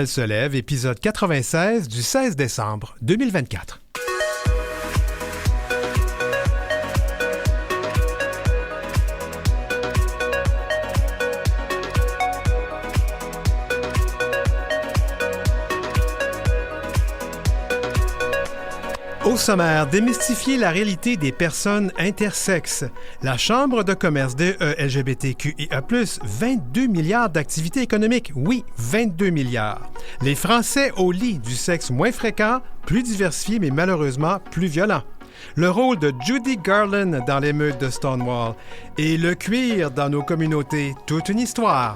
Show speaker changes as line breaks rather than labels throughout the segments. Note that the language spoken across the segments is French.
Elle se lève, épisode 96 du 16 décembre 2024. Au sommaire, démystifier la réalité des personnes intersexes. La Chambre de commerce des LGBTQIA+, 22 milliards d'activités économiques. Oui, 22 milliards. Les Français au lit du sexe moins fréquent, plus diversifié, mais malheureusement plus violent. Le rôle de Judy Garland dans l'émeute de Stonewall. Et le cuir dans nos communautés. Toute une histoire.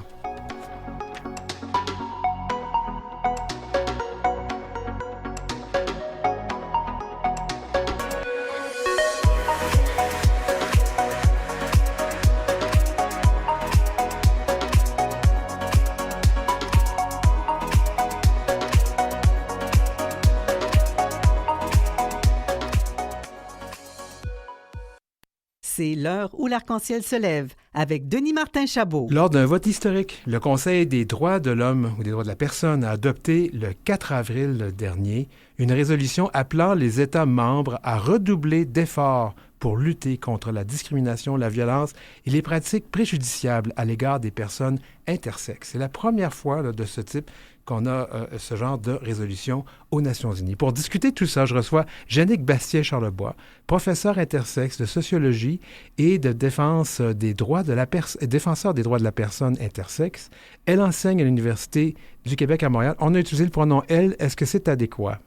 C'est l'heure où l'arc-en-ciel se lève avec Denis Martin Chabot.
Lors d'un vote historique, le Conseil des droits de l'homme ou des droits de la personne a adopté le 4 avril dernier une résolution appelant les États membres à redoubler d'efforts pour lutter contre la discrimination, la violence et les pratiques préjudiciables à l'égard des personnes intersexes. C'est la première fois là, de ce type qu'on a ce genre de résolution aux Nations unies. Pour discuter de tout ça, je reçois Jannick Bastier-Charlebois, professeur intersexe de sociologie et de défense des droits de la défenseur des droits de la personne intersexe. Elle enseigne à l'Université du Québec à Montréal. On a utilisé le pronom « elle ». Est-ce que c'est adéquat?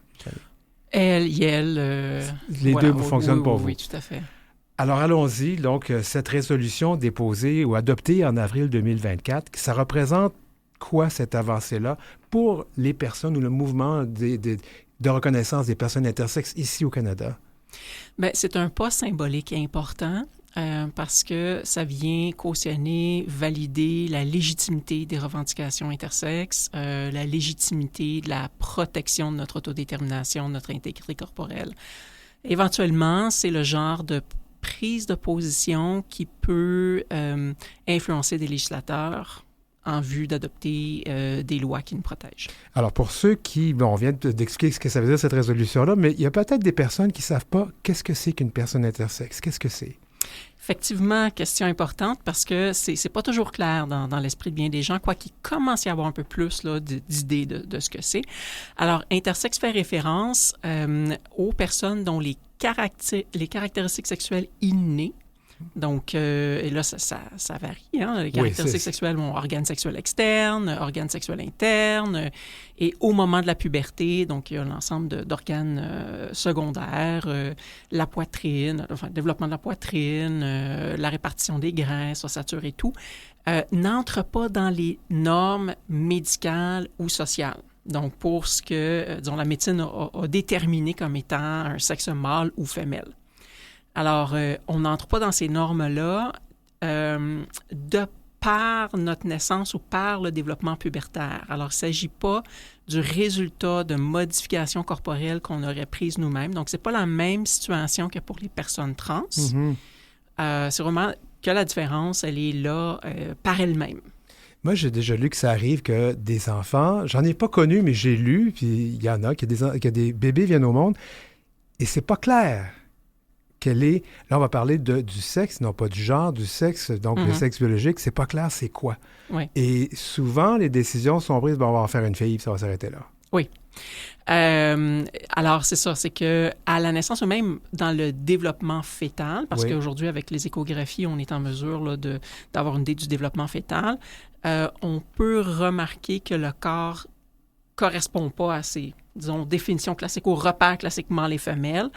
Elle, yel.
Les
voilà,
deux fonctionnent pour vous.
Oui, tout à fait.
Alors, allons-y. Donc, cette résolution déposée ou adoptée en avril 2024, ça représente quoi, cette avancée-là, pour les personnes ou le mouvement de reconnaissance des personnes intersexes ici au Canada?
Bien, c'est un pas symbolique important parce que ça vient cautionner, valider la légitimité des revendications intersexes, la légitimité de la protection de notre autodétermination, de notre intégrité corporelle. Éventuellement, c'est le genre de prise de position qui peut influencer des législateurs en vue d'adopter des lois qui nous protègent.
Alors, pour ceux qui... Bon, on vient d'expliquer ce que ça veut dire, cette résolution-là, mais il y a peut-être des personnes qui ne savent pas qu'est-ce que c'est qu'une personne intersexe. Qu'est-ce que c'est?
Effectivement, question importante parce que c'est pas toujours clair dans l'esprit de bien des gens, quoi qu'il commence à y avoir un peu plus là, d'idées de ce que c'est. Alors, intersexe fait référence aux personnes dont les caractéristiques sexuelles innées. Donc, et là, ça varie. Hein? Les caractéristiques sexuelles ont organes sexuels externes, organes sexuels internes. Et au moment de la puberté, donc, il y a l'ensemble d'organes secondaires, la poitrine, enfin, le développement de la poitrine, la répartition des graisses, ossature et tout, n'entrent pas dans les normes médicales ou sociales. Donc, pour ce que, disons, la médecine a déterminé comme étant un sexe mâle ou femelle. Alors, on n'entre pas dans ces normes-là de par notre naissance ou par le développement pubertaire. Alors, il ne s'agit pas du résultat de modifications corporelles qu'on aurait prises nous-mêmes. Donc, ce n'est pas la même situation que pour les personnes trans. Mm-hmm. C'est vraiment que la différence, elle est là par elle-même.
Moi, j'ai déjà lu que ça arrive que des enfants, j'en ai pas connu, mais j'ai lu, puis il y en a, que des bébés viennent au monde, et c'est pas clair. Là, on va parler du sexe, non pas du genre, du sexe, donc le sexe biologique, c'est pas clair, c'est quoi?
Oui.
Et souvent, les décisions sont prises, on va en faire une fille, puis ça va s'arrêter là.
Oui. Alors, c'est ça, c'est que à la naissance ou même dans le développement fœtal, parce qu'aujourd'hui, avec les échographies, on est en mesure là, d'avoir une idée du développement fœtal, on peut remarquer que le corps correspond pas à ces, disons, définitions classiques, aux repères classiquement les femelles.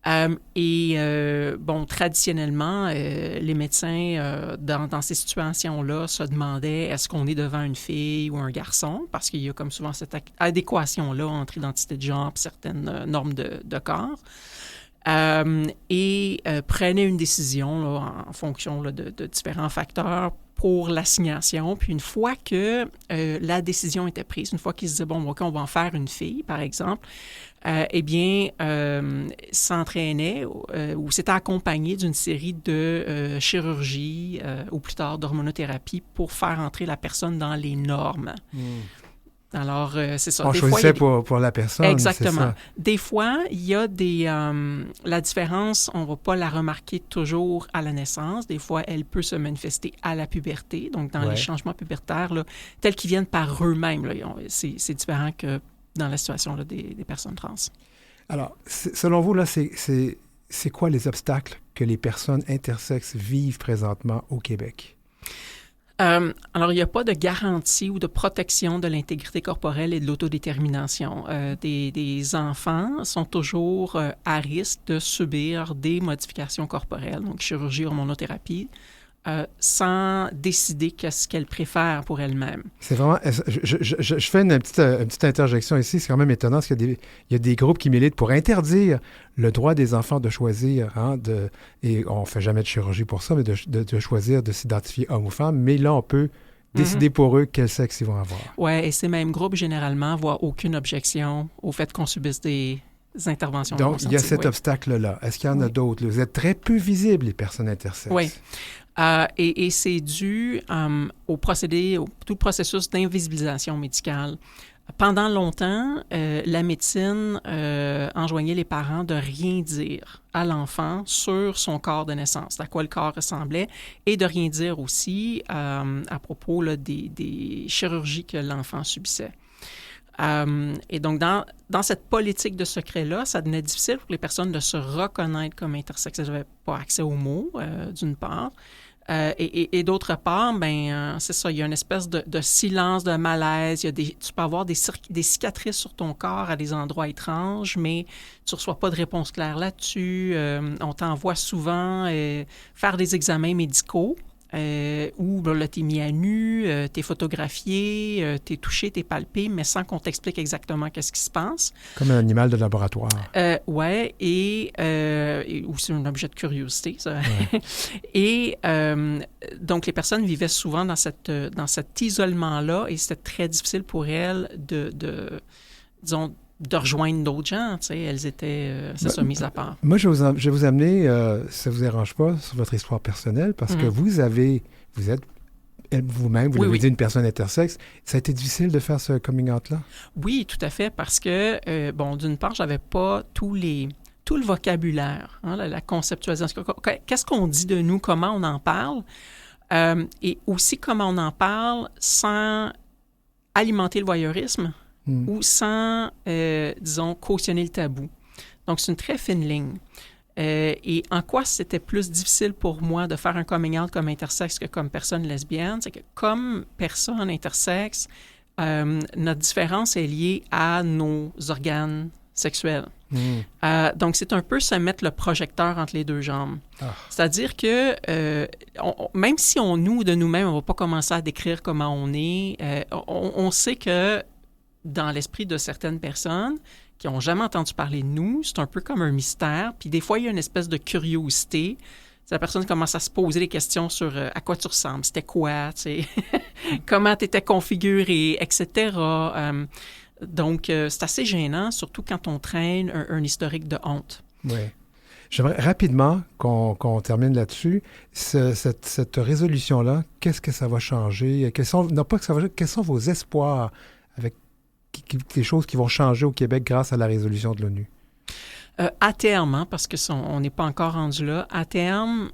Bon, traditionnellement, les médecins, dans ces situations-là, se demandaient est-ce qu'on est devant une fille ou un garçon, parce qu'il y a comme souvent cette adéquation-là entre identité de genre et certaines normes de corps. Prenaient une décision là, en fonction là, de différents facteurs pour l'assignation. Puis une fois que la décision était prise, une fois qu'ils se disaient, bon, OK, on va en faire une fille, par exemple, s'entraînait ou s'était accompagné d'une série de chirurgies ou plus tard d'hormonothérapie pour faire entrer la personne dans les normes. Alors, c'est ça.
On
Des fois,
choisissait pour la personne,
exactement.
c'est ça.
Des fois, il y a la différence, on ne va pas la remarquer toujours à la naissance. Des fois, elle peut se manifester à la puberté, donc dans les changements pubertaires, là, tels qu'ils viennent par eux-mêmes. Là, c'est différent que dans la situation là, des personnes trans.
Alors, selon vous, là, c'est quoi les obstacles que les personnes intersexes vivent présentement au Québec?
Alors, il n'y a pas de garantie ou de protection de l'intégrité corporelle et de l'autodétermination. Des enfants sont toujours à risque de subir des modifications corporelles, donc chirurgie, hormonothérapie, sans décider qu'est-ce qu'elle préfère pour elle-même.
C'est vraiment... Je fais une petite interjection ici. C'est quand même étonnant parce qu'il y a des groupes qui militent pour interdire le droit des enfants de choisir, et on ne fait jamais de chirurgie pour ça, mais de choisir de s'identifier homme ou femme. Mais là, on peut décider pour eux quel sexe ils vont avoir.
Oui, et ces mêmes groupes, généralement, voient aucune objection au fait qu'on subisse des interventions.
Donc, il y a cet obstacle-là. Est-ce qu'il y en a d'autres? Vous êtes très peu visibles, les personnes intersexes.
Oui. Et c'est dû tout le processus d'invisibilisation médicale. Pendant longtemps, la médecine enjoignait les parents de rien dire à l'enfant sur son corps de naissance, à quoi le corps ressemblait, et de rien dire aussi à propos là, des chirurgies que l'enfant subissait. Et donc, dans cette politique de secret-là, ça devenait difficile pour les personnes de se reconnaître comme intersexes. Elles n'avaient pas accès aux mots, d'une part. Et d'autre part, c'est ça, il y a une espèce de silence, de malaise. Tu peux avoir des cicatrices sur ton corps à des endroits étranges, mais tu ne reçois pas de réponse claire là-dessus. On t'envoie souvent faire des examens médicaux. Où là, t'es mis à nu, t'es photographié, t'es touché, t'es palpé, mais sans qu'on t'explique exactement qu'est-ce qui se passe.
Comme un animal de laboratoire.
Oui, et ou c'est un objet de curiosité, ça. Ouais. Et donc, les personnes vivaient souvent dans cet isolement-là, et c'était très difficile pour elles disons, de rejoindre d'autres gens, tu sais, elles étaient, mises à part.
Moi, je vais vous amener, si ça ne vous dérange pas, sur votre histoire personnelle, parce que vous êtes vous-même, vous l'avez dit, une personne intersexe. Ça a été difficile de faire ce coming out-là?
Oui, tout à fait, parce que, d'une part, j'avais pas tout le vocabulaire, la conceptualisation. Qu'est-ce qu'on dit de nous, comment on en parle, et aussi comment on en parle sans alimenter le voyeurisme, ou sans, disons, cautionner le tabou. Donc, c'est une très fine ligne. Et en quoi c'était plus difficile pour moi de faire un coming out comme intersexe que comme personne lesbienne, c'est que comme personne intersexe, notre différence est liée à nos organes sexuels. Donc, c'est un peu se mettre le projecteur entre les deux jambes. C'est-à-dire que même si on de nous-mêmes, on ne va pas commencer à décrire comment on est, on sait que dans l'esprit de certaines personnes qui n'ont jamais entendu parler de nous, c'est un peu comme un mystère. Puis des fois, il y a une espèce de curiosité. La personne commence à se poser des questions sur à quoi tu ressembles, c'était quoi, tu sais, comment tu étais configuré, etc. Donc, c'est assez gênant, surtout quand on traîne un historique de honte.
Oui. J'aimerais rapidement qu'on termine là-dessus. Cette résolution-là, qu'est-ce que ça va changer? Quels sont vos espoirs avec les choses qui vont changer au Québec grâce à la résolution de l'ONU?
À terme, parce qu'on n'est pas encore rendu là, à terme,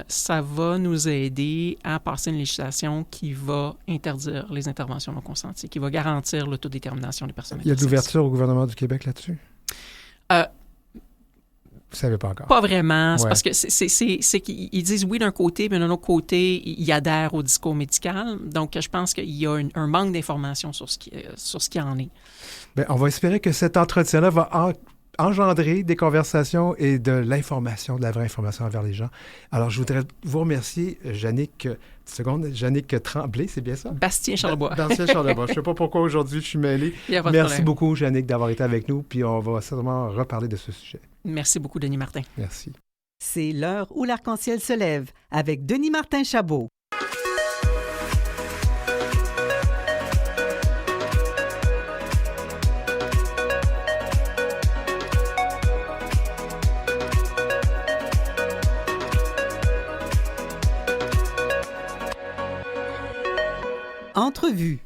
ça va nous aider à passer une législation qui va interdire les interventions non consenties, qui va garantir l'autodétermination des personnes intersexes.
Il y a de l'ouverture au gouvernement du Québec là-dessus? Vous ne savez pas encore?
Pas vraiment. C'est parce que c'est qu'ils disent oui d'un côté, mais d'un autre côté, ils adhèrent au discours médical. Donc, je pense qu'il y a un manque d'informations sur ce qui en est.
Bien, on va espérer que cet entretien-là va engendrer des conversations et de l'information, de la vraie information envers les gens. Alors, je voudrais vous remercier, Jannick Tremblay, c'est bien ça?
Bastien Charlebois.
Bastien Charlebois. Je ne sais pas pourquoi aujourd'hui je suis mêlé. Merci beaucoup, Jannick, d'avoir été avec nous, puis on va certainement reparler de ce sujet.
Merci beaucoup, Denis Martin.
Merci.
C'est l'heure où l'arc-en-ciel se lève avec Denis Martin Chabot. Entrevue.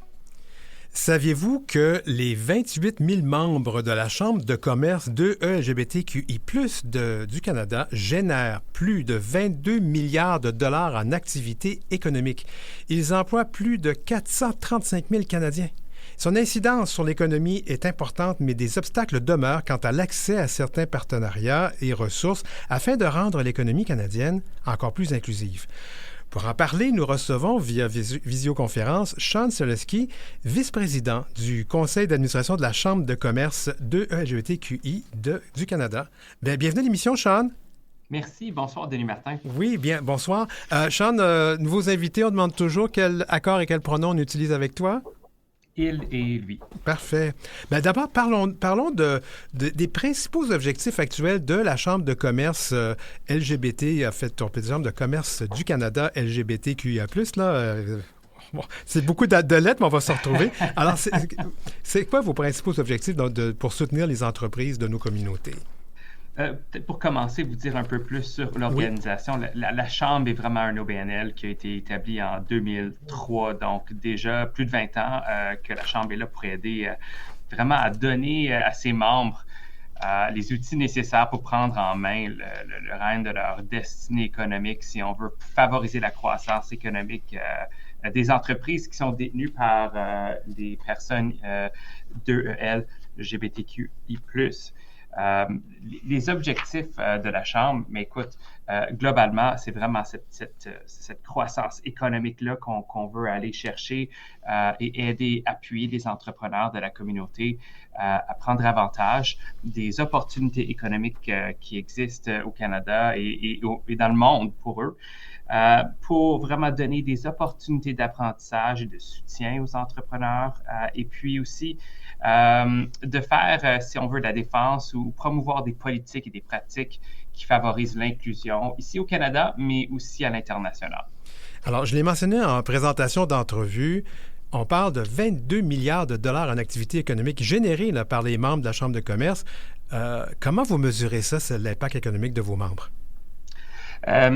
Saviez-vous que les 28 000 membres de la Chambre de commerce de LGBTQI+, du Canada génèrent plus de 22 milliards de dollars en activités économiques? Ils emploient plus de 435 000 Canadiens. Son incidence sur l'économie est importante, mais des obstacles demeurent quant à l'accès à certains partenariats et ressources afin de rendre l'économie canadienne encore plus inclusive. Pour en parler, nous recevons via visioconférence Sean Selesky, vice-président du conseil d'administration de la Chambre de commerce de LGBTQI du Canada. Bien, bienvenue à l'émission, Sean.
Merci. Bonsoir, Denis Martin.
Oui, bien, bonsoir. Sean, nouveaux invités, on demande toujours quel accord et quel pronom on utilise avec toi?
Il et lui.
Parfait. Bien, d'abord, parlons des principaux objectifs actuels de la Chambre de commerce LGBT, en fait, on peut dire Chambre de commerce du Canada LGBTQIA+. Là, bon, c'est beaucoup de lettres, mais on va se retrouver. Alors, c'est quoi vos principaux objectifs pour soutenir les entreprises de nos communautés?
Peut-être pour commencer, vous dire un peu plus sur l'organisation. Oui. La Chambre est vraiment un OBNL qui a été établi en 2003, donc déjà plus de 20 ans que la Chambre est là pour aider vraiment à donner à ses membres les outils nécessaires pour prendre en main le règne de leur destinée économique, si on veut favoriser la croissance économique des entreprises qui sont détenues par des personnes d'EEL, LGBTQI+. Les objectifs de la Chambre, mais écoute, globalement, c'est vraiment cette croissance économique-là qu'on veut aller chercher et aider, appuyer les entrepreneurs de la communauté à prendre avantage des opportunités économiques qui existent au Canada et dans le monde pour eux. Pour vraiment donner des opportunités d'apprentissage et de soutien aux entrepreneurs et puis aussi de faire, si on veut, de la défense ou promouvoir des politiques et des pratiques qui favorisent l'inclusion ici au Canada, mais aussi à l'international.
Alors, je l'ai mentionné en présentation d'entrevue, on parle de 22 milliards de dollars en activités économiques générées là, par les membres de la Chambre de commerce. Comment vous mesurez ça, c'est l'impact économique de vos membres?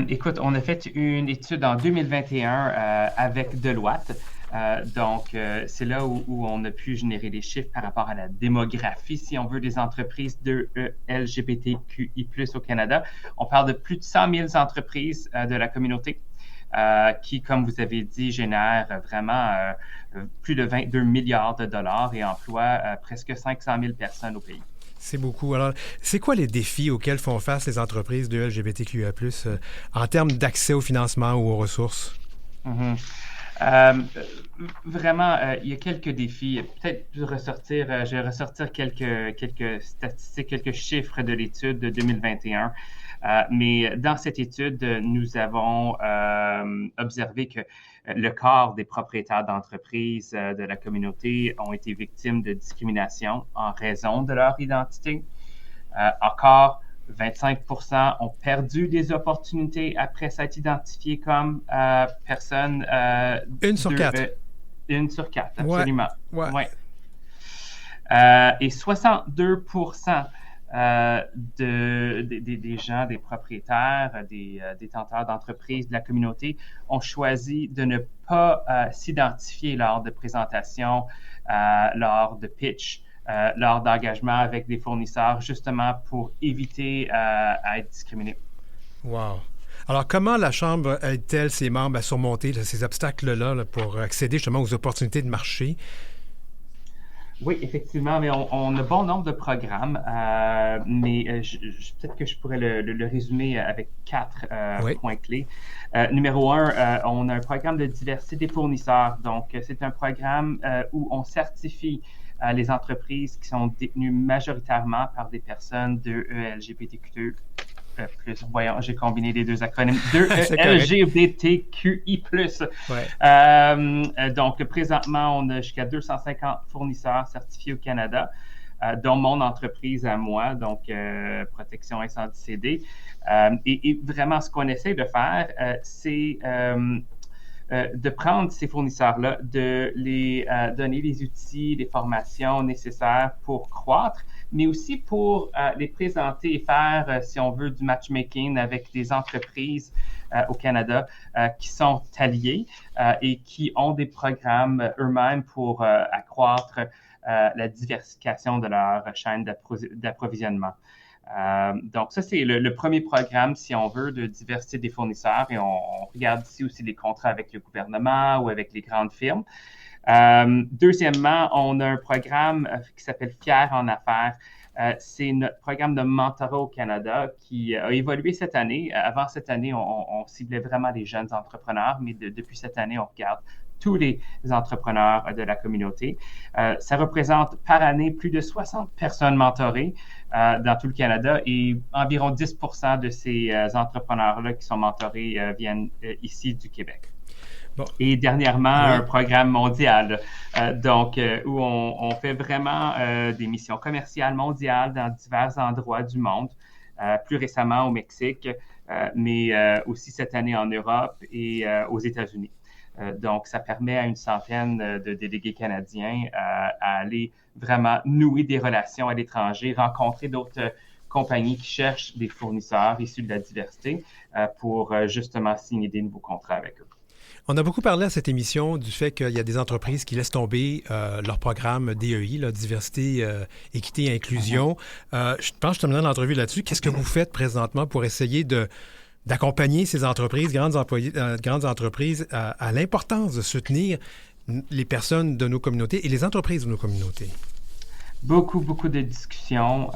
Écoute, on a fait une étude en 2021 avec Deloitte. Donc, c'est là où on a pu générer des chiffres par rapport à la démographie, si on veut, des entreprises de LGBTQI+, au Canada. On parle de plus de 100 000 entreprises de la communauté qui, comme vous avez dit, génèrent vraiment plus de 22 milliards de dollars et emploient presque 500 000 personnes au pays.
C'est beaucoup. Alors, c'est quoi les défis auxquels font face les entreprises de LGBTQIA+, en termes d'accès au financement ou aux ressources?
Vraiment, il y a quelques défis. Peut-être je vais ressortir quelques statistiques, quelques chiffres de l'étude de 2021. Mais dans cette étude, nous avons observé que le quart des propriétaires d'entreprises de la communauté ont été victimes de discrimination en raison de leur identité. Encore 25% ont perdu des opportunités après s'être identifiés comme personnes...
Une sur quatre.
Une sur quatre, absolument.
Ouais.
Et 62% des gens, des propriétaires, des détenteurs d'entreprises de la communauté ont choisi de ne pas s'identifier lors de présentations, lors de pitch, lors d'engagement avec des fournisseurs, justement pour éviter à être discriminés.
Wow! Alors, comment la Chambre aide-t-elle ses membres à surmonter ces obstacles-là pour accéder justement aux opportunités de marché?
Oui, effectivement, mais on a bon nombre de programmes, mais peut-être que je pourrais le résumer avec 4 points clés. Numéro 1, on a un programme de diversité des fournisseurs. Donc, c'est un programme où on certifie les entreprises qui sont détenues majoritairement par des personnes de LGBTQ+. Voyons, j'ai combiné les deux acronymes. LGBTQI+. Ouais. Donc, présentement, on a jusqu'à 250 fournisseurs certifiés au Canada, dont mon entreprise à moi, donc Protection Incendie CD. Et vraiment, ce qu'on essaie de faire, c'est de prendre ces fournisseurs-là, de les donner les outils, les formations nécessaires pour croître, mais aussi pour les présenter et faire, si on veut, du matchmaking avec des entreprises au Canada qui sont alliées et qui ont des programmes eux-mêmes pour accroître la diversification de leur chaîne d'approvisionnement. Donc, ça, c'est le premier programme, si on veut, de diversité des fournisseurs. Et on regarde ici aussi les contrats avec le gouvernement ou avec les grandes firmes. Deuxièmement, on a un programme qui s'appelle Fier en affaires. C'est notre programme de mentorat au Canada qui a évolué cette année. Avant cette année, on ciblait vraiment les jeunes entrepreneurs, mais depuis cette année, on regarde tous les entrepreneurs de la communauté. Ça représente par année plus de 60 personnes mentorées dans tout le Canada et environ 10% de ces entrepreneurs-là qui sont mentorés viennent ici du Québec. Bon. Et dernièrement, un programme mondial, où on fait vraiment des missions commerciales mondiales dans divers endroits du monde, plus récemment au Mexique, mais aussi cette année en Europe et aux États-Unis. Donc, ça permet à une centaine de délégués canadiens à aller vraiment nouer des relations à l'étranger, rencontrer d'autres compagnies qui cherchent des fournisseurs issus de la diversité pour justement signer des nouveaux contrats avec eux.
On a beaucoup parlé à cette émission du fait qu'il y a des entreprises qui laissent tomber leur programme DEI, là, diversité, équité, inclusion. Je pense que je terminerai l'entrevue là-dessus. Qu'est-ce que vous faites présentement pour essayer d'accompagner ces entreprises, grandes entreprises, à l'importance de soutenir les personnes de nos communautés et les entreprises de nos communautés?
Beaucoup de discussions,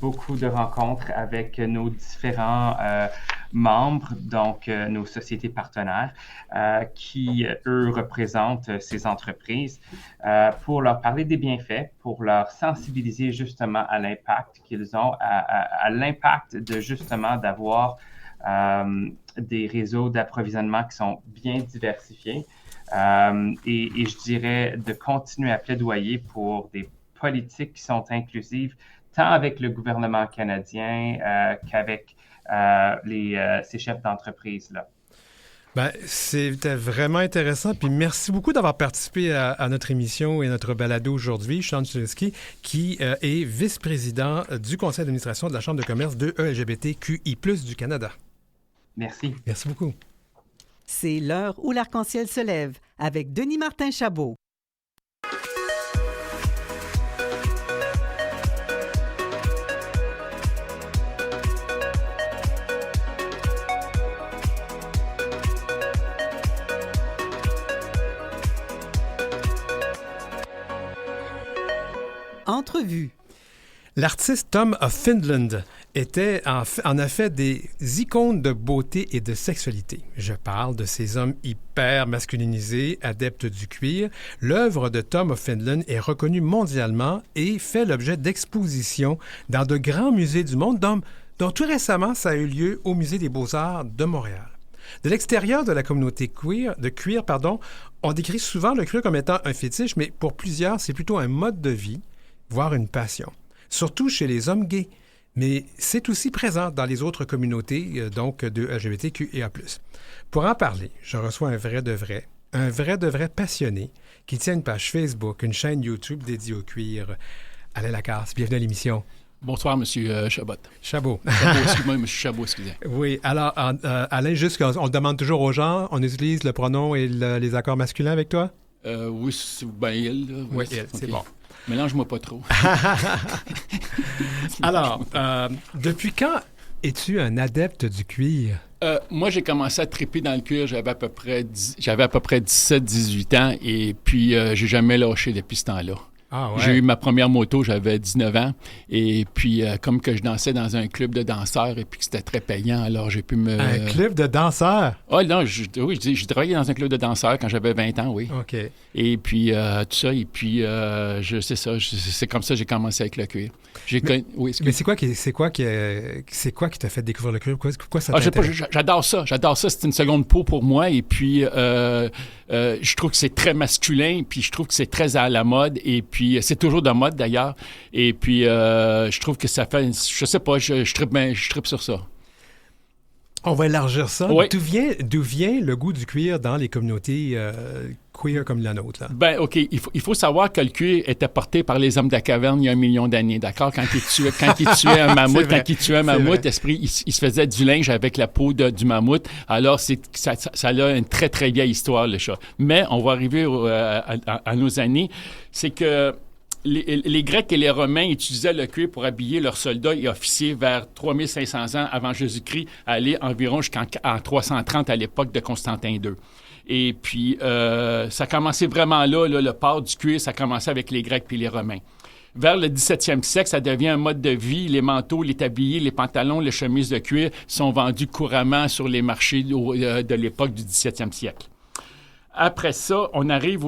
beaucoup de rencontres avec nos différents membres, donc nos sociétés partenaires, qui, eux, représentent ces entreprises, pour leur parler des bienfaits, pour leur sensibiliser justement à l'impact qu'ils ont, à l'impact de justement d'avoir des réseaux d'approvisionnement qui sont bien diversifiés, et je dirais de continuer à plaidoyer pour des politiques qui sont inclusives, tant avec le gouvernement canadien qu'avec ces chefs d'entreprise-là.
Bien, c'était vraiment intéressant. Puis merci beaucoup d'avoir participé à notre émission et notre balado aujourd'hui. Sean Chudzinski, qui est vice-président du conseil d'administration de la Chambre de commerce de LGBTQI+ du Canada.
Merci.
Merci beaucoup.
C'est l'heure où l'arc-en-ciel se lève avec Denis Martin Chabot. Entrevue.
L'artiste Tom of Finland en a fait des icônes de beauté et de sexualité. Je parle de ces hommes hyper masculinisés, adeptes du cuir. L'œuvre de Tom of Finland est reconnue mondialement et fait l'objet d'expositions dans de grands musées du monde, dont tout récemment, ça a eu lieu au Musée des Beaux-Arts de Montréal. De l'extérieur de la communauté cuir, on décrit souvent le cuir comme étant un fétiche, mais pour plusieurs, c'est plutôt un mode de vie, voire une passion. Surtout chez les hommes gays, mais c'est aussi présent dans les autres communautés, donc de LGBTQIA+. Pour en parler, je reçois un vrai de vrai passionné qui tient une page Facebook, une chaîne YouTube dédiée au cuir. Alain Lacasse, bienvenue à l'émission.
Bonsoir, M. Chabot.
Chabot.
Excuse-moi, M. Chabot, excusez.
Oui, alors, Alain, juste on demande toujours aux gens, on utilise le pronom et les accords masculins avec toi?
Oui, c'est bien elle. Là.
Oui, elle, c'est bon.
Mélange-moi pas trop.
Alors, depuis quand es-tu un adepte du cuir?
Moi, j'ai commencé à triper dans le cuir, j'avais à peu près 17-18 ans, et puis j'ai jamais lâché depuis ce temps-là.
Ah ouais.
J'ai eu ma première moto, j'avais 19 ans, et puis comme que je dansais dans un club de danseurs, et puis que c'était très payant, alors j'ai pu me...
Un club de danseurs?
Oh non, oui, j'ai travaillé dans un club de danseurs quand j'avais 20 ans, oui.
OK. Et
puis tout ça, et puis c'est comme ça que j'ai commencé avec le cuir.
Mais c'est quoi qui t'a fait découvrir le cuir? Pourquoi ça t'intéresse?
J'adore ça, c'est une seconde peau pour moi, et puis je trouve que c'est très masculin, puis je trouve que c'est très à la mode, et puis c'est toujours de mode d'ailleurs, et puis je trouve que ça fait, je sais pas, je trippe sur ça.
On va élargir ça.
Oui.
D'où vient le goût du cuir dans les communautés queer comme la nôtre? Là?
Ben, OK, il faut savoir que le cuir était porté par les hommes de la caverne il y a 1 million d'années, d'accord? Quand ils tuaient un mammouth, l'esprit, il se faisait du linge avec la peau du mammouth. Alors, ça a une très, très vieille histoire, le chat. Mais on va arriver à nos années. C'est que les Grecs et les Romains utilisaient le cuir pour habiller leurs soldats et officiers vers 3500 ans avant Jésus-Christ, aller environ jusqu'en 330 à l'époque de Constantin II. Et puis, ça commençait vraiment là, le port du cuir, ça commençait avec les Grecs puis les Romains. Vers le 17e siècle, ça devient un mode de vie. Les manteaux, les tabliers, les pantalons, les chemises de cuir sont vendus couramment sur les marchés de l'époque du 17e siècle. Après ça, on arrive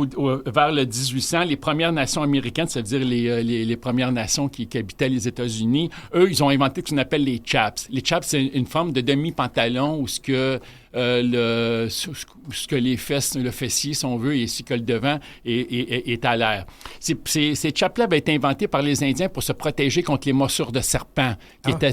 vers le 1800. Les Premières Nations américaines, ça veut dire les Premières Nations qui habitaient les États-Unis, eux, ils ont inventé ce qu'on appelle les chaps. Les chaps, c'est une forme de demi-pantalon où ce que les fesses, le fessier, si on veut, ainsi que le devant est à l'air. Ces chaps-là avaient été inventés par les Indiens pour se protéger contre les morsures de serpents, qui étaient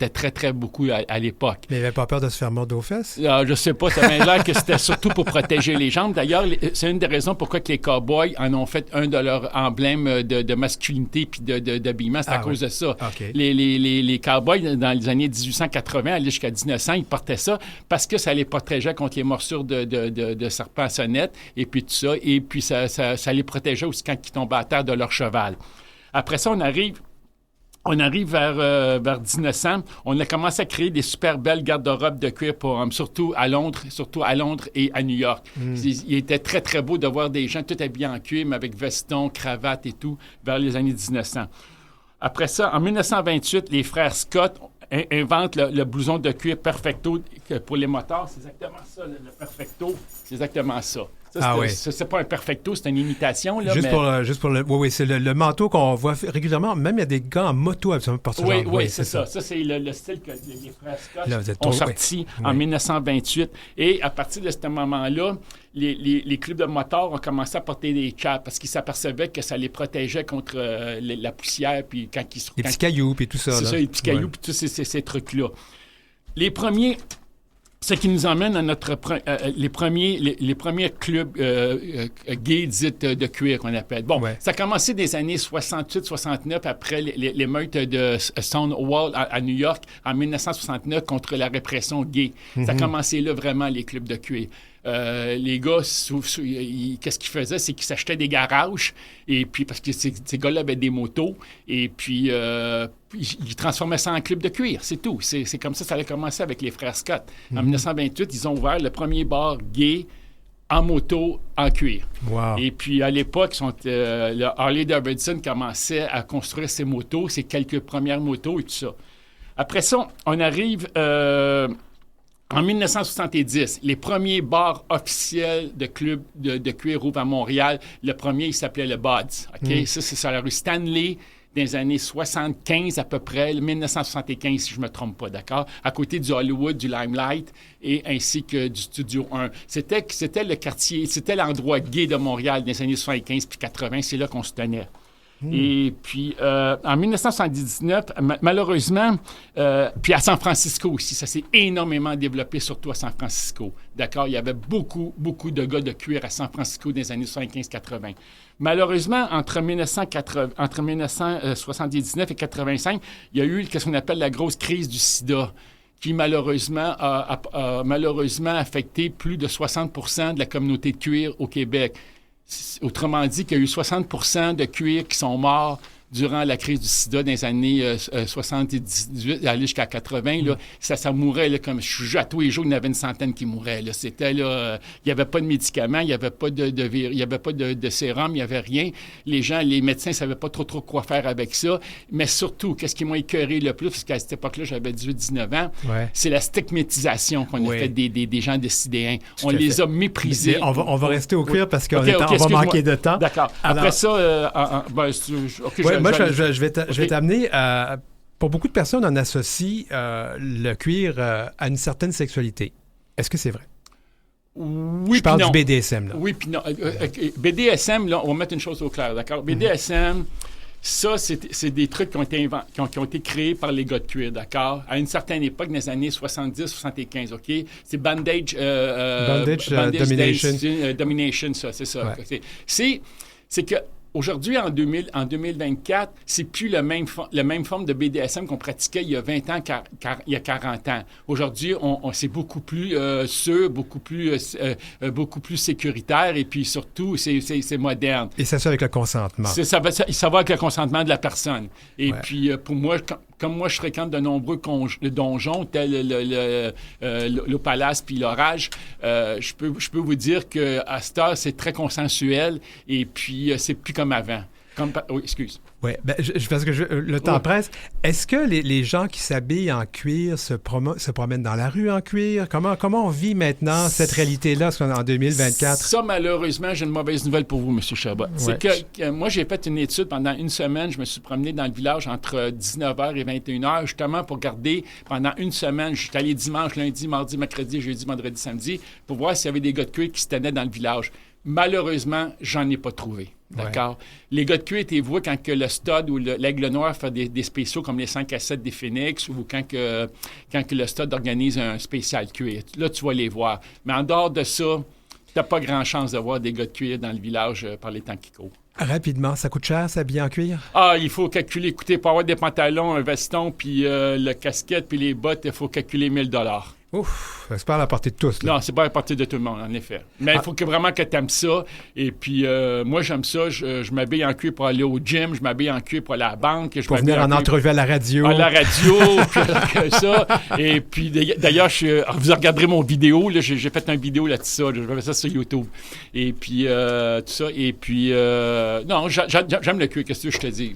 très beaucoup à l'époque.
Mais ils n'avaient pas peur de se faire mordre aux fesses?
Je sais pas, ça m'a l'air que c'était surtout pour protéger les jambes. D'ailleurs, c'est une des raisons pourquoi que les cowboys en ont fait un de leurs emblèmes de masculinité puis d'habillement. C'est à cause de ça.
Okay.
Les cowboys, dans les années 1880, aller jusqu'à 1900, ils portaient ça parce que ça les protégeait contre les morsures de serpents à sonnette et puis tout ça. Et puis, ça les protégeait aussi quand ils tombaient à terre de leur cheval. Après ça, on arrive vers 1900. On a commencé à créer des super belles garde-robes de cuir pour hommes, surtout à Londres et à New York. Il était très, très beau de voir des gens tout habillés en cuir, mais avec veston, cravate et tout, vers les années 1900. Après ça, en 1928, les frères Scott inventent le blouson de cuir Perfecto pour les motards. C'est exactement ça, le Perfecto. C'est exactement ça. C'est pas un perfecto, c'est une imitation. Là,
juste pour le... Oui, c'est le manteau qu'on voit régulièrement. Même il y a des gars en moto absolument partout.
Oui, c'est ça. Ça, c'est le style que les frères Scott ont sorti en 1928. Et à partir de ce moment-là, les clubs de motards ont commencé à porter des chaps parce qu'ils s'apercevaient que ça les protégeait contre la poussière. Puis quand ils
les petits cailloux, puis tout ça.
C'est ça, les petits cailloux, puis tous ces trucs-là. Les premiers... Ce qui nous emmène à les premiers clubs gays dits de cuir qu'on appelle. Bon, ça a commencé des années 68-69 après l'émeute de Stonewall à New York en 1969 contre la répression gay. Ça a commencé là vraiment les clubs de cuir. Les gars, qu'est-ce qu'ils faisaient? C'est qu'ils s'achetaient des garages, et puis parce que ces gars-là avaient des motos, et puis ils transformaient ça en club de cuir, c'est tout. C'est comme ça a commencé avec les frères Scott. En 1928, ils ont ouvert le premier bar gay en moto, en cuir.
Wow.
Et puis, à l'époque, le Harley Davidson commençait à construire ses motos, ses quelques premières motos et tout ça. Après ça, on arrive... en 1970, les premiers bars officiels de clubs de cuir ouvrent à Montréal. Le premier, il s'appelait le Buds. Okay? Ça, c'est sur la rue Stanley dans les années 75 à peu près, 1975 si je ne me trompe pas, d'accord? À côté du Hollywood, du Limelight et ainsi que du Studio 1. C'était le quartier, c'était l'endroit gay de Montréal dans les années 75 puis 80. C'est là qu'on se tenait. Et puis, en 1979, malheureusement, puis à San Francisco aussi, ça s'est énormément développé, surtout à San Francisco. D'accord? Il y avait beaucoup de gars de cuir à San Francisco dans les années 75-80. Malheureusement, entre 1979 et 85, il y a eu ce qu'on appelle la grosse crise du sida, qui malheureusement a affecté plus de 60% de la communauté de cuir au Québec. Autrement dit, qu'il y a eu 60% de cuir qui sont morts durant la crise du sida dans les années 78, aller jusqu'à 80, là, ça mourait, là, comme je suis à tous les jours, il y en avait une centaine qui mouraient. Là. C'était, là, il n'y avait pas de médicaments, il n'y avait pas de sérum, il n'y avait rien. Les médecins ne savaient pas trop quoi faire avec ça. Mais surtout, qu'est-ce qui m'a écœuré le plus, parce qu'à cette époque-là, j'avais 18-19 ans, c'est la stigmatisation qu'on a faite des gens décidéens. On les a méprisés.
On va rester au cuir parce qu'on va manquer de temps.
D'accord. Après ça,
moi, je vais t'amener à... Pour beaucoup de personnes, on associe le cuir à une certaine sexualité. Est-ce que c'est vrai?
Oui,
je parle du BDSM, là.
Oui, puis non. BDSM, là, on va mettre une chose au clair, d'accord? BDSM, Ça, c'est des trucs qui ont été créés par les gars de cuir, d'accord? À une certaine époque, dans les années 70-75, OK? C'est Bandage Domination, ça, c'est ça. Ouais. C'est que aujourd'hui, en 2024, c'est plus la même forme de BDSM qu'on pratiquait il y a 20 ans il y a 40 ans. Aujourd'hui, c'est beaucoup plus sûr, beaucoup plus sécuritaire et puis surtout, c'est moderne.
Et ça se fait avec le consentement.
Ça va avec le consentement de la personne. Et puis, pour moi, comme moi, je fréquente de nombreux donjons, tels le Palace puis l'Orage, je peux vous dire qu'à cette heure, c'est très consensuel et puis c'est plus comme avant. Oui, excuse.
Oui, parce que le temps presse. Est-ce que les gens qui s'habillent en cuir se promènent dans la rue en cuir? Comment on vit maintenant cette réalité-là en 2024?
Ça, malheureusement, j'ai une mauvaise nouvelle pour vous, M. Chabot. C'est que moi, j'ai fait une étude pendant une semaine. Je me suis promené dans le village entre 19h et 21h, justement pour garder pendant une semaine. Je suis allé dimanche, lundi, mardi, mercredi, jeudi, vendredi, samedi, pour voir s'il y avait des gars de cuir qui se tenaient dans le village. Malheureusement, j'en ai pas trouvé. D'accord? Ouais. Les gars de cuir, tu vois quand que le Stud ou l'Aigle Noir fait des spéciaux comme les 5 à 7 des Phoenix ou quand que le Stud organise un spécial cuir. Là, tu vas les voir. Mais en dehors de ça, tu n'as pas grand chance de voir des gars de cuir dans le village par les temps qui courent.
Rapidement, ça coûte cher s'habiller en cuir?
Ah, il faut calculer. Écoutez, pour avoir des pantalons, un veston, puis le casquette, puis les bottes, il faut calculer 1 000 $.
Ouf, c'est pas à la portée de tous. Là.
Non, c'est pas à la portée de tout le monde, en effet. Mais il faut vraiment que tu aimes ça. Et puis, moi, j'aime ça. Je m'habille en cuir pour aller au gym. Je m'habille en cuir pour aller à la banque.
Pour venir en entrevue à la radio.
À la radio, puis ça. Et puis, d'ailleurs, vous regarderez mon vidéo. Là, j'ai fait une vidéo là-dessus. Je vais faire ça sur YouTube. Et puis, tout ça. Et puis, non, j'aime le cuir. Qu'est-ce que je te dis?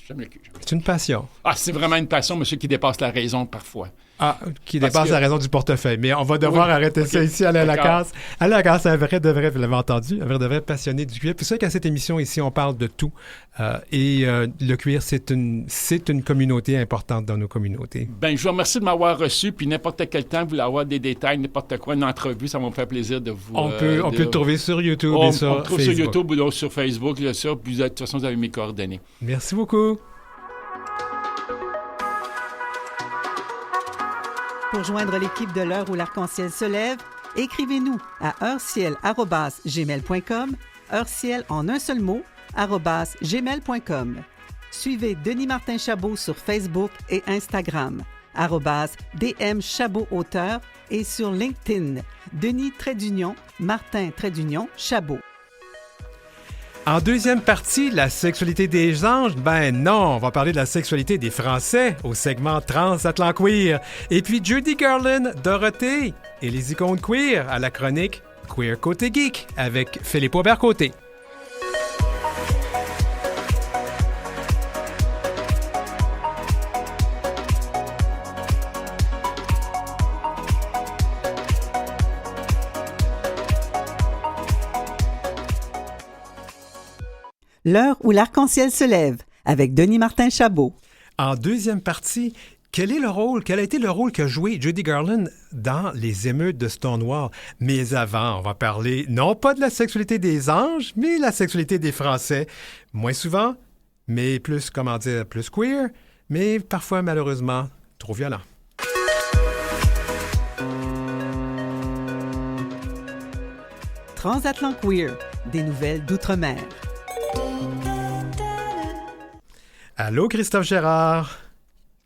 J'aime le cuir.
C'est une passion.
Ah, c'est vraiment une passion, monsieur, qui dépasse la raison parfois.
Ah, qui dépasse la raison du portefeuille. Mais on va devoir arrêter ça ici, Alain Lacasse. Alain Lacasse, un vrai, vous l'avez entendu, un vrai passionné du cuir. Puis c'est vrai qu'à cette émission ici, on parle de tout. Le cuir, c'est une communauté importante dans nos communautés.
Bien, je vous remercie de m'avoir reçu. Puis n'importe quel temps, vous voulez avoir des détails, n'importe quoi, une entrevue, ça va me faire plaisir de vous...
On peut le trouver sur YouTube et sur Facebook. On le trouve
sur YouTube ou sur Facebook, là, ça. Puis de toute façon, vous avez mes coordonnées.
Merci beaucoup.
Pour joindre l'équipe de l'heure où l'arc-en-ciel se lève, écrivez-nous à heureciel@gmail.com, heureciel en un seul mot, @gmail.com. Suivez Denis Martin Chabot sur Facebook et Instagram, @DM Chabot Auteur et sur LinkedIn, Denis-Martin-Chabot.
En deuxième partie, la sexualité des anges, ben non, on va parler de la sexualité des Français au segment Transatlant Queer. Et puis Judy Garland, Dorothée et les icônes queer à la chronique Queer Côté Geek avec Philippe Aubert-Côté.
L'heure où l'arc-en-ciel se lève, avec Denis Martin Chabot.
En deuxième partie, quel a été le rôle qu'a joué Judy Garland dans les émeutes de Stonewall? Mais avant, on va parler non pas de la sexualité des anges, mais la sexualité des Français. Moins souvent, mais plus queer, mais parfois, malheureusement, trop violent.
Transatlant Queer, des nouvelles d'outre-mer.
Allô, Christophe Gérard.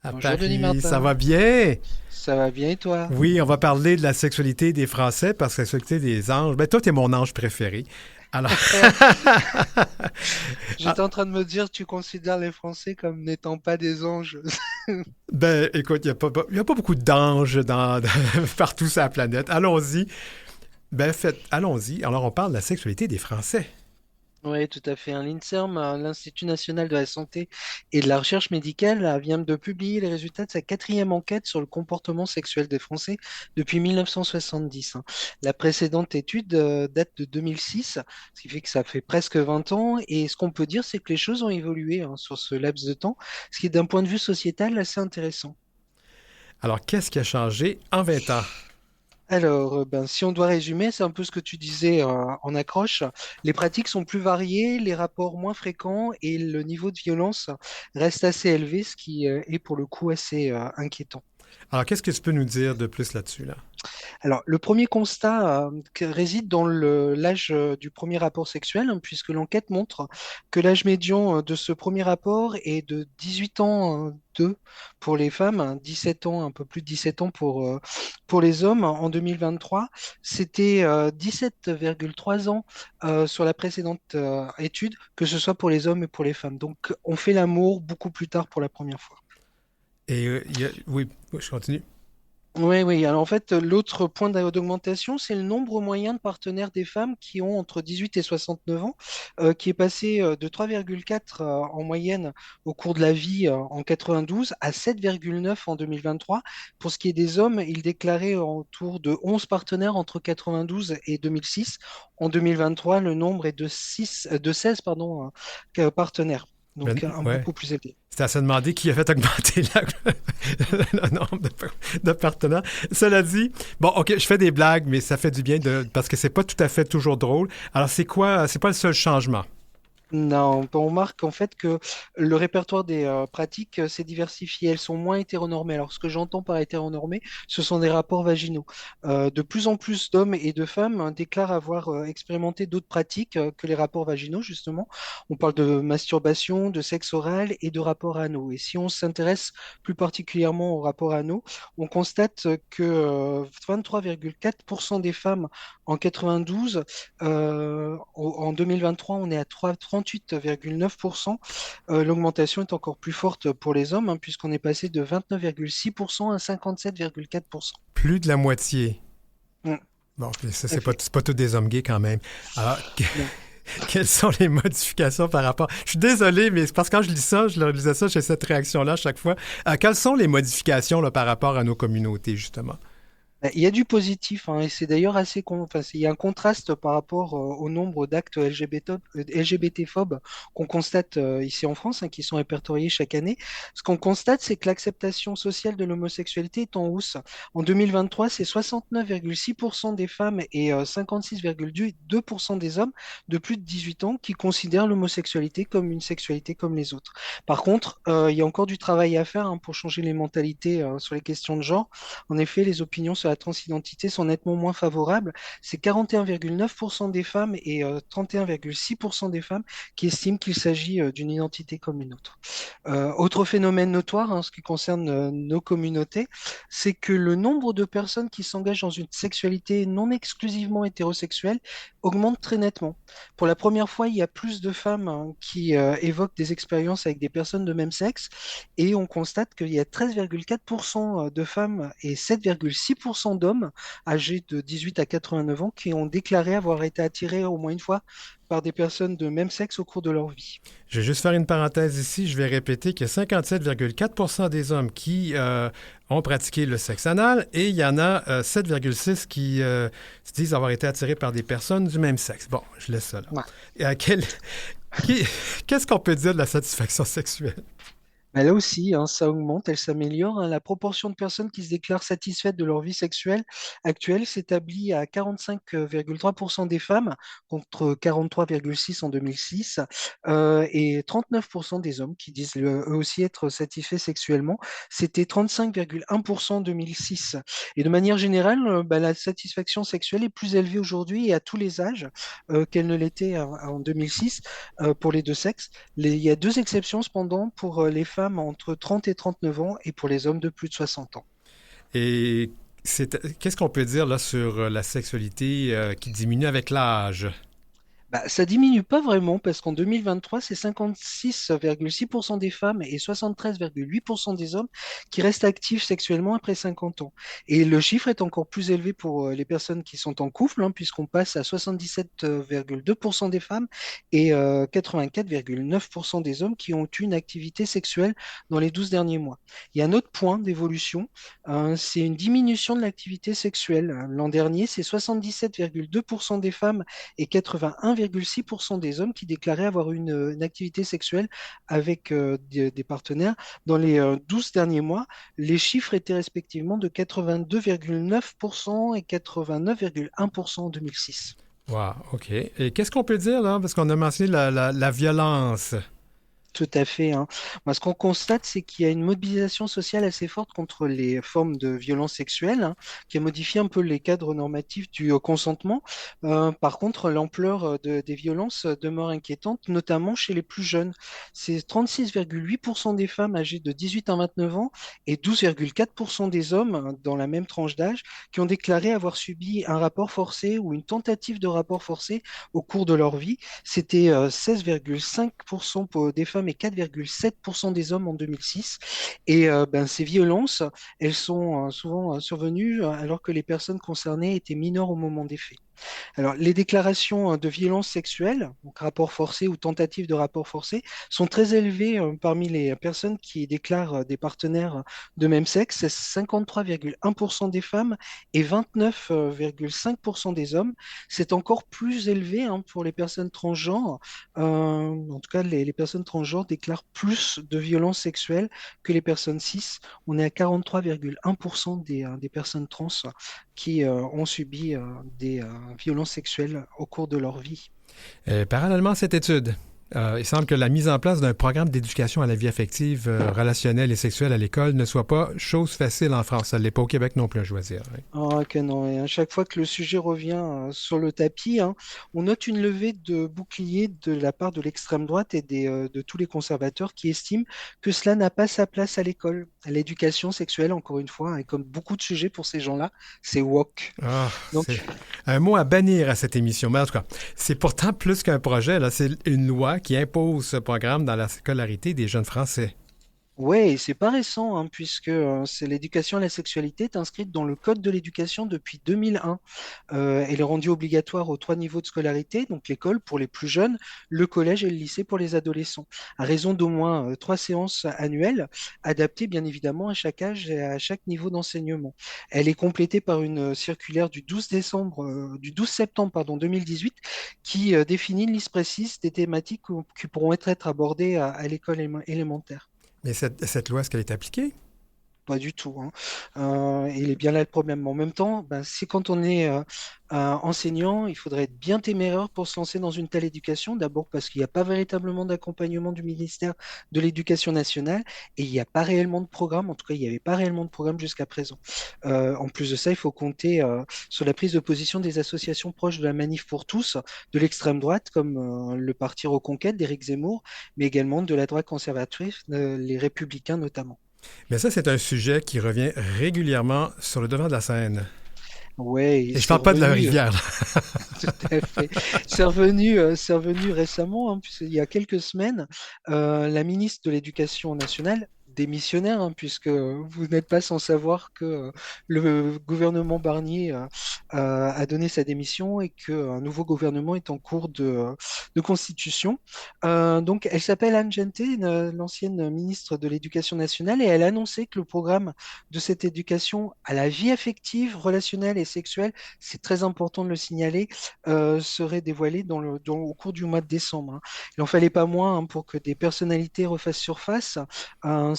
Bonjour,
Paris,
Denis Martin.
Ça va bien?
Ça va bien, et toi?
Oui, on va parler de la sexualité des Français parce que la sexualité des anges... Ben, toi, t'es mon ange préféré. Alors...
J'étais en train de me dire, tu considères les Français comme n'étant pas des anges.
Ben, écoute, il n'y a pas beaucoup d'anges partout sur la planète. Allons-y. Allons-y. Alors, on parle de la sexualité des Français.
Oui, tout à fait. L'INSERM, l'Institut national de la santé et de la recherche médicale, vient de publier les résultats de sa 4e enquête sur le comportement sexuel des Français depuis 1970. La précédente étude date de 2006, ce qui fait que ça fait presque 20 ans. Et ce qu'on peut dire, c'est que les choses ont évolué sur ce laps de temps, ce qui est d'un point de vue sociétal assez intéressant.
Alors, qu'est-ce qui a changé en 20 ans?
Alors, si on doit résumer, c'est un peu ce que tu disais en accroche. Les pratiques sont plus variées, les rapports moins fréquents et le niveau de violence reste assez élevé, ce qui est pour le coup assez inquiétant.
Alors, qu'est-ce que tu peux nous dire de plus là-dessus, là?
Alors, le premier constat réside dans l'âge du premier rapport sexuel, hein, puisque l'enquête montre que l'âge médian de ce premier rapport est de 18 ans 2 pour les femmes, hein, 17 ans, un peu plus de 17 ans pour les hommes. En 2023, c'était 17,3 ans sur la précédente étude, que ce soit pour les hommes et pour les femmes. Donc, on fait l'amour beaucoup plus tard pour la première fois.
Et oui, je continue.
Oui, oui. Alors en fait, l'autre point d'augmentation, c'est le nombre moyen de partenaires des femmes qui ont entre 18 et 69 ans, qui est passé de 3,4 en moyenne au cours de la vie en 92 à 7,9 en 2023. Pour ce qui est des hommes, ils déclaraient autour de 11 partenaires entre 92 et 2006. En 2023, le nombre est de 16 pardon, partenaires, donc un
Ouais.
beaucoup plus élevé.
C'est à se demander qui a fait augmenter le nombre de partenaires. Cela dit, bon, OK, je fais des blagues, mais ça fait du bien parce que c'est pas tout à fait toujours drôle. Alors, c'est pas le seul changement.
Non, on remarque en fait que le répertoire des pratiques s'est diversifié. Elles sont moins hétéronormées. Alors, ce que j'entends par hétéronormé, ce sont des rapports vaginaux. De plus en plus d'hommes et de femmes déclarent avoir expérimenté d'autres pratiques que les rapports vaginaux, justement. On parle de masturbation, de sexe oral et de rapports anaux. Et si on s'intéresse plus particulièrement aux rapports anaux, on constate que 23,4% des femmes en 92, en 2023, on est à 38,9%. L'augmentation est encore plus forte pour les hommes, hein, puisqu'on est passé de 29,6% à 57,4%.
Plus de la moitié.
Mm,
Bon, puis ça,
tout à fait.
c'est pas tous des hommes gays quand même. Alors,
Non.
quelles sont les modifications par rapport... Je suis désolé, mais c'est parce que quand je lis ça, je leur disais ça, j'ai cette réaction-là à chaque fois. Quelles sont les modifications là, par rapport à nos communautés, justement?
Il y a du positif, hein, et c'est d'ailleurs il y a un contraste par rapport au nombre d'actes LGBT-phobes qu'on constate ici en France, hein, qui sont répertoriés chaque année. Ce qu'on constate, c'est que l'acceptation sociale de l'homosexualité est en hausse. En 2023, c'est 69,6% des femmes et 56,2% des hommes de plus de 18 ans qui considèrent l'homosexualité comme une sexualité comme les autres. Par contre, il y a encore du travail à faire, hein, pour changer les mentalités sur les questions de genre. En effet, les opinions sur la transidentité sont nettement moins favorables. C'est 41,9% des femmes et 31,6% des femmes qui estiment qu'il s'agit d'une identité comme une autre. Autre phénomène notoire en ce qui concerne nos communautés, c'est que le nombre de personnes qui s'engagent dans une sexualité non exclusivement hétérosexuelle augmente très nettement. Pour la première fois, il y a plus de femmes, hein, qui évoquent des expériences avec des personnes de même sexe et on constate qu'il y a 13,4% de femmes et 7,6% d'hommes âgés de 18 à 89 ans qui ont déclaré avoir été attirés au moins une fois par des personnes de même sexe au cours de leur vie.
Je vais juste faire une parenthèse ici. Je vais répéter qu'il y a 57,4% des hommes qui ont pratiqué le sexe anal et il y en a 7,6% qui se disent avoir été attirés par des personnes du même sexe. Bon, je laisse ça là.
Ouais.
Et qu'est-ce qu'on peut dire de la satisfaction sexuelle?
Mais là aussi, hein, ça augmente, elle s'améliore, hein. La proportion de personnes qui se déclarent satisfaites de leur vie sexuelle actuelle s'établit à 45,3% des femmes contre 43,6% en 2006 et 39% des hommes qui disent eux aussi être satisfaits sexuellement. C'était 35,1% en 2006. Et de manière générale, la satisfaction sexuelle est plus élevée aujourd'hui et à tous les âges qu'elle ne l'était en 2006 pour les deux sexes. Il y a deux exceptions cependant pour les femmes entre 30 et 39 ans et pour les hommes de plus de 60 ans.
Et qu'est-ce qu'on peut dire là sur la sexualité qui diminue avec l'âge?
Ça diminue pas vraiment parce qu'en 2023, c'est 56,6% des femmes et 73,8% des hommes qui restent actifs sexuellement après 50 ans. Et le chiffre est encore plus élevé pour les personnes qui sont en couple, hein, puisqu'on passe à 77,2% des femmes et 84,9% des hommes qui ont eu une activité sexuelle dans les 12 derniers mois. Il y a un autre point d'évolution, c'est une diminution de l'activité sexuelle. L'an dernier, c'est 77,2% des femmes et 81,9% 81,6% des hommes qui déclaraient avoir une activité sexuelle avec des partenaires. Dans les 12 derniers mois, les chiffres étaient respectivement de 82,9% et 89,1% en 2006.
Wow, OK. Et qu'est-ce qu'on peut dire, là? Parce qu'on a mentionné la violence.
Tout à fait, hein. Moi, ce qu'on constate, c'est qu'il y a une mobilisation sociale assez forte contre les formes de violence sexuelle, hein, qui a modifié un peu les cadres normatifs du consentement. Par contre, l'ampleur des violences demeure inquiétante, notamment chez les plus jeunes. C'est 36,8% des femmes âgées de 18 à 29 ans et 12,4% des hommes dans la même tranche d'âge qui ont déclaré avoir subi un rapport forcé ou une tentative de rapport forcé au cours de leur vie. C'était 16,5% des femmes et 4,7% des hommes en 2006. Et ces violences, elles sont souvent survenues alors que les personnes concernées étaient mineures au moment des faits. Alors, les déclarations de violences sexuelles, donc rapport forcé ou tentative de rapport forcé, sont très élevées parmi les personnes qui déclarent des partenaires de même sexe. C'est 53,1% des femmes et 29,5% des hommes. C'est encore plus élevé pour les personnes transgenres. En tout cas, les personnes transgenres déclarent plus de violences sexuelles que les personnes cis. On est à 43,1% des personnes trans qui ont subi des violences sexuelles au cours de leur vie.
Parallèlement à cette étude, il semble que la mise en place d'un programme d'éducation à la vie affective, relationnelle et sexuelle à l'école ne soit pas chose facile en France. Ça ne l'est pas au Québec non plus à choisir. Hein.
Ah, que non. Et à chaque fois que le sujet revient sur le tapis, on note une levée de boucliers de la part de l'extrême droite et de tous les conservateurs qui estiment que cela n'a pas sa place à l'école. L'éducation sexuelle, encore une fois, et comme beaucoup de sujets pour ces gens-là, c'est woke.
Ah,
Donc,
c'est un mot à bannir à cette émission. Mais en tout cas, c'est pourtant plus qu'un projet. Là. C'est une loi qui impose ce programme dans la scolarité des jeunes Français.
ouais, et c'est pas récent, puisque c'est l'éducation à la sexualité est inscrite dans le Code de l'éducation depuis 2001. Elle est rendue obligatoire aux 3 niveaux de scolarité, donc l'école pour les plus jeunes, le collège et le lycée pour les adolescents, à raison d'au moins 3 séances annuelles, adaptées bien évidemment à chaque âge et à chaque niveau d'enseignement. Elle est complétée par une circulaire du 12 septembre, pardon, 2018, qui définit une liste précise des thématiques qui pourront être abordées à l'école élémentaire.
Mais cette loi, est-ce qu'elle est appliquée?
Pas du tout, hein. Il est bien là le problème. Mais en même temps, c'est quand on est enseignant, il faudrait être bien téméraire pour se lancer dans une telle éducation. D'abord parce qu'il n'y a pas véritablement d'accompagnement du ministère de l'Éducation nationale et il n'y a pas réellement de programme. En tout cas, il n'y avait pas réellement de programme jusqu'à présent. En plus de ça, il faut compter sur la prise de position des associations proches de la Manif pour tous, de l'extrême droite, comme le Parti Reconquête d'Éric Zemmour, mais également de la droite conservatrice, les Républicains notamment.
Mais ça, c'est un sujet qui revient régulièrement sur le devant de la scène.
Ouais,
Et je parle pas de la rivière. Là.
tout à fait. C'est revenu récemment, puisqu'il y a quelques semaines, la ministre de l'Éducation nationale, démissionnaire, puisque vous n'êtes pas sans savoir que le gouvernement Barnier a donné sa démission et qu'un nouveau gouvernement est en cours de constitution. Donc, elle s'appelle Anne Gente, l'ancienne ministre de l'Éducation nationale, et elle a annoncé que le programme de cette éducation à la vie affective, relationnelle et sexuelle, c'est très important de le signaler, serait dévoilé au cours du mois de décembre. Hein. Il n'en fallait pas moins pour que des personnalités refassent surface.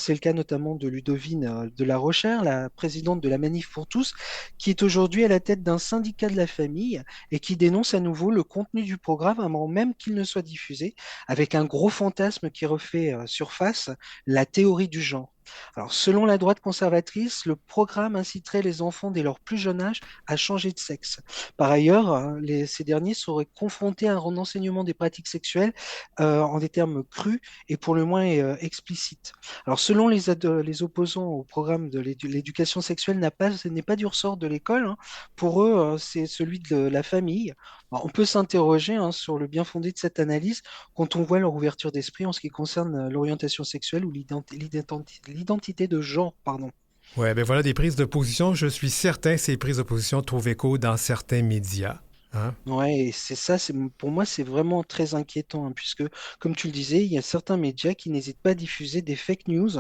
C'est le cas notamment de Ludovine de la Rochère, la présidente de la Manif pour tous, qui est aujourd'hui à la tête d'un syndicat de la famille et qui dénonce à nouveau le contenu du programme avant même qu'il ne soit diffusé, avec un gros fantasme qui refait surface, la théorie du genre. Alors, selon la droite conservatrice, le programme inciterait les enfants dès leur plus jeune âge à changer de sexe. Par ailleurs, ces derniers seraient confrontés à un enseignement des pratiques sexuelles en des termes crus et pour le moins explicites. Alors, selon les opposants au programme de l'éducation sexuelle, ce n'est pas du ressort de l'école. Hein. Pour eux, c'est celui de la famille. Alors, on peut s'interroger sur le bien fondé de cette analyse quand on voit leur ouverture d'esprit en ce qui concerne l'orientation sexuelle ou l'identité de genre, pardon.
Oui, ben voilà des prises de position. Je suis certain que ces prises de position trouvent écho dans certains médias. Hein?
Ouais, et c'est ça, pour moi, c'est vraiment très inquiétant, puisque, comme tu le disais, il y a certains médias qui n'hésitent pas à diffuser des fake news.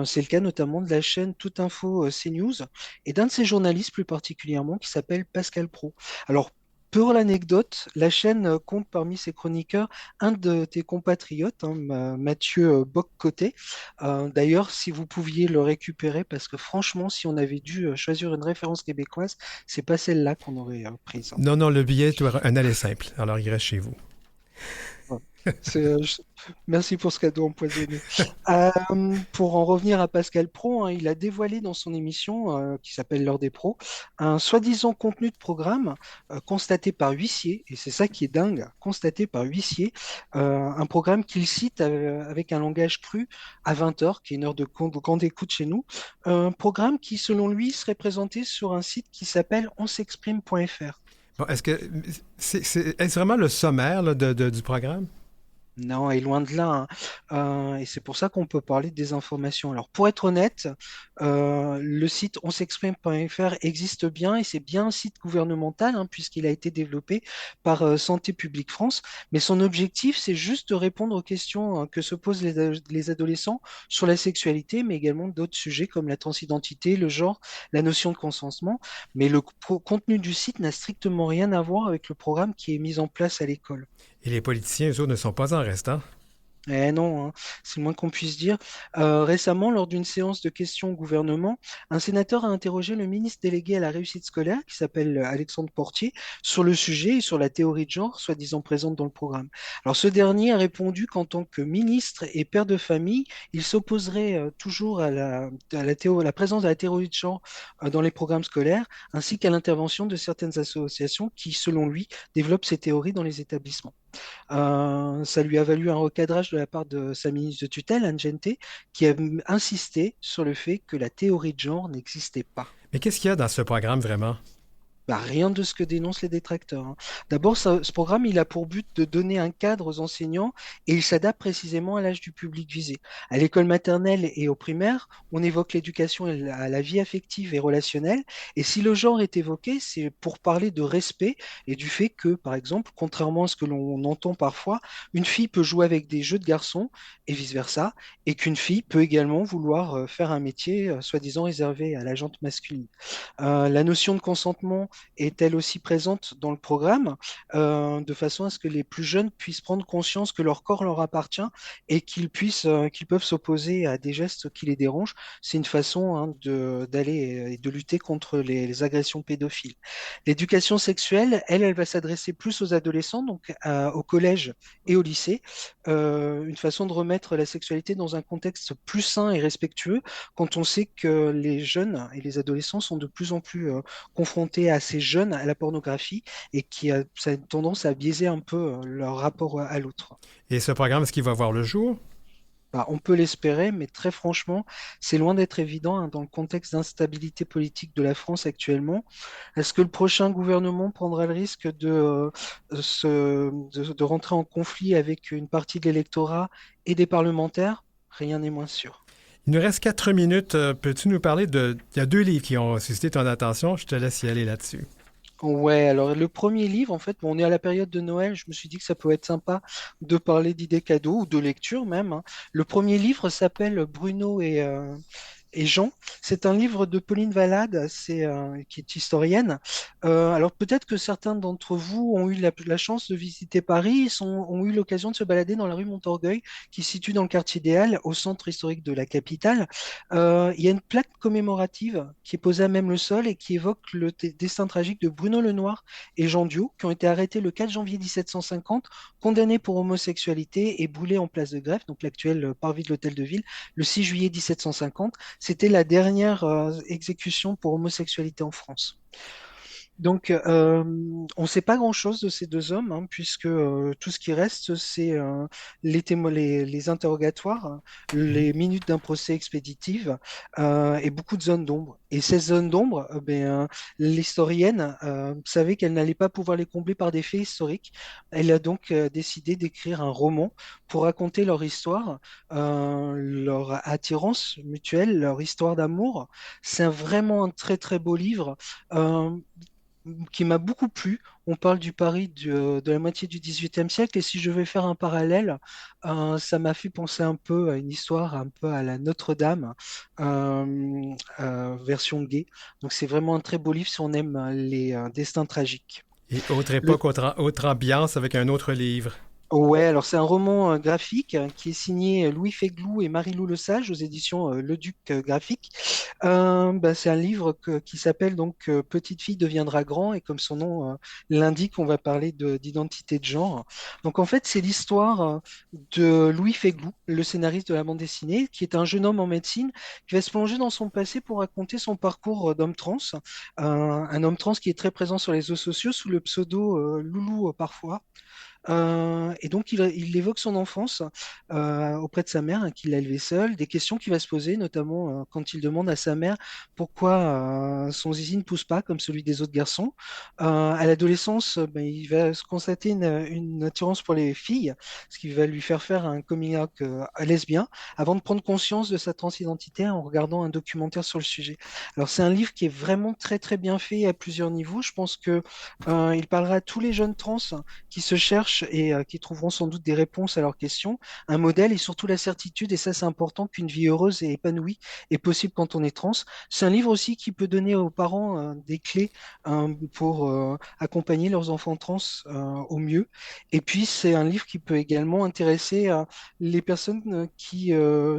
C'est le cas notamment de la chaîne Tout Info CNews et d'un de ses journalistes plus particulièrement qui s'appelle Pascal Praud. Alors, Pour l'anecdote, la chaîne compte parmi ses chroniqueurs un de tes compatriotes, hein, Mathieu Bock-Côté. D'ailleurs, si vous pouviez le récupérer, parce que franchement, si on avait dû choisir une référence québécoise, c'est pas celle-là qu'on aurait prise, hein.
Non, non, le billet est un aller simple. Alors, il reste chez vous.
Ouais. C'est, merci pour ce cadeau empoisonné. Pour en revenir à Pascal Praud, hein, il a dévoilé dans son émission qui s'appelle L'heure des pros un soi-disant contenu de programme constaté par huissier, et c'est ça qui est dingue, constaté par huissier, un programme qu'il cite avec un langage cru à 20h, qui est une heure de grande écoute chez nous, un programme qui, selon lui, serait présenté sur un site qui s'appelle onsexprime.fr.
Bon, est-ce que est-ce vraiment le sommaire là, du programme?
Non, et loin de là, hein. Et c'est pour ça qu'on peut parler de désinformation. Alors, pour être honnête, le site onsexprime.fr existe bien et c'est bien un site gouvernemental, hein, puisqu'il a été développé par Santé publique France. Mais son objectif, c'est juste de répondre aux questions que se posent les adolescents sur la sexualité, mais également d'autres sujets comme la transidentité, le genre, la notion de consentement. Mais le contenu du site n'a strictement rien à voir avec le programme qui est mis en place à l'école.
Et les politiciens, eux autres, ne sont pas en restant.
Eh non, hein, c'est le moins qu'on puisse dire. Récemment, lors d'une séance de questions au gouvernement, un sénateur a interrogé le ministre délégué à la réussite scolaire, qui s'appelle Alexandre Portier, sur le sujet et sur la théorie de genre, soi-disant présente dans le programme. Alors, ce dernier a répondu qu'en tant que ministre et père de famille, il s'opposerait toujours à la présence de la théorie de genre dans les programmes scolaires, ainsi qu'à l'intervention de certaines associations qui, selon lui, développent ces théories dans les établissements. Ça lui a valu un recadrage de la part de sa ministre de tutelle, Anne Gente, qui a insisté sur le fait que la théorie de genre n'existait pas.
Mais qu'est-ce qu'il y a dans ce programme vraiment?
Bah, rien de ce que dénoncent les détracteurs, hein. D'abord, ce programme, il a pour but de donner un cadre aux enseignants et il s'adapte précisément à l'âge du public visé. À l'école maternelle et au primaire, on évoque l'éducation à la vie affective et relationnelle. Et si le genre est évoqué, c'est pour parler de respect et du fait que, par exemple, contrairement à ce que l'on entend parfois, une fille peut jouer avec des jeux de garçons et vice-versa, et qu'une fille peut également vouloir faire un métier soi-disant réservé à la gente masculine. La notion de consentement est elle aussi présente dans le programme, de façon à ce que les plus jeunes puissent prendre conscience que leur corps leur appartient et qu'ils peuvent s'opposer à des gestes qui les dérangent. C'est une façon, hein, d'aller et de lutter contre les agressions pédophiles. L'éducation sexuelle, elle va s'adresser plus aux adolescents, donc au collège et au lycée. Une façon de remettre la sexualité dans un contexte plus sain et respectueux, quand on sait que les jeunes et les adolescents sont de plus en plus confrontés assez jeunes à la pornographie et ça a tendance à biaiser un peu leur rapport à l'autre.
Et ce programme, est-ce qu'il va voir le jour?
Bah, on peut l'espérer, mais très franchement, c'est loin d'être évident, hein, dans le contexte d'instabilité politique de la France actuellement. Est-ce que le prochain gouvernement prendra le risque de rentrer en conflit avec une partie de l'électorat et des parlementaires? Rien n'est moins sûr.
Il nous reste 4 minutes. Peux-tu nous parler de... Il y a 2 livres qui ont suscité ton attention. Je te laisse y aller là-dessus.
Ouais, alors le premier livre, en fait, bon, on est à la période de Noël, je me suis dit que ça peut être sympa de parler d'idées cadeaux ou de lecture même, hein. Le premier livre s'appelle Bruno et Jean. C'est un livre de Pauline Valade, qui est historienne. Alors peut-être que certains d'entre vous ont eu la chance de visiter Paris, ont eu l'occasion de se balader dans la rue Montorgueil, qui se situe dans le quartier des Halles, au centre historique de la capitale. Il y a une plaque commémorative qui est posée à même le sol et qui évoque le destin tragique de Bruno Lenoir et Jean Diot, qui ont été arrêtés le 4 janvier 1750, condamnés pour homosexualité et brûlés en place de Grève, donc l'actuel parvis de l'Hôtel de Ville, le 6 juillet 1750. C'était la dernière exécution pour homosexualité en France. Donc, on ne sait pas grand-chose de ces deux hommes, hein, puisque tout ce qui reste, c'est les interrogatoires, les minutes d'un procès expéditif et beaucoup de zones d'ombre. Et ces zones d'ombre, l'historienne savait qu'elle n'allait pas pouvoir les combler par des faits historiques. Elle a donc décidé d'écrire un roman pour raconter leur histoire, leur attirance mutuelle, leur histoire d'amour. C'est vraiment un très très beau livre. Euh, qui m'a beaucoup plu. On parle du Paris de la moitié du XVIIIe siècle, et si je vais faire un parallèle, ça m'a fait penser un peu à une histoire un peu à la Notre-Dame, version gay. Donc c'est vraiment un très beau livre si on aime les destins tragiques.
Et autre époque, autre ambiance avec un autre livre.
Ouais, alors c'est un roman graphique qui est signé Louis Féglou et Marie-Lou Lesage aux éditions Le Duc Graphique. C'est un livre qui s'appelle donc Petite fille deviendra grand et comme son nom l'indique, on va parler d'identité de genre. Donc en fait, c'est l'histoire de Louis Féglou, le scénariste de la bande dessinée, qui est un jeune homme en médecine qui va se plonger dans son passé pour raconter son parcours d'homme trans. Un homme trans qui est très présent sur les réseaux sociaux sous le pseudo Loulou parfois. Et donc, il évoque son enfance auprès de sa mère, hein, qu'il a élevée seule, des questions qu'il va se poser, notamment quand il demande à sa mère pourquoi son zizi ne pousse pas comme celui des autres garçons. À l'adolescence, il va se constater une attirance pour les filles, ce qui va lui faire un coming out lesbien, avant de prendre conscience de sa transidentité en regardant un documentaire sur le sujet. Alors, c'est un livre qui est vraiment très, très bien fait à plusieurs niveaux. Je pense que il parlera à tous les jeunes trans qui se cherchent et qui trouveront sans doute des réponses à leurs questions, un modèle et surtout la certitude, et ça c'est important, qu'une vie heureuse et épanouie est possible quand on est trans. C'est un livre aussi qui peut donner aux parents des clés pour accompagner leurs enfants trans au mieux. Et puis c'est un livre qui peut également intéresser les personnes qui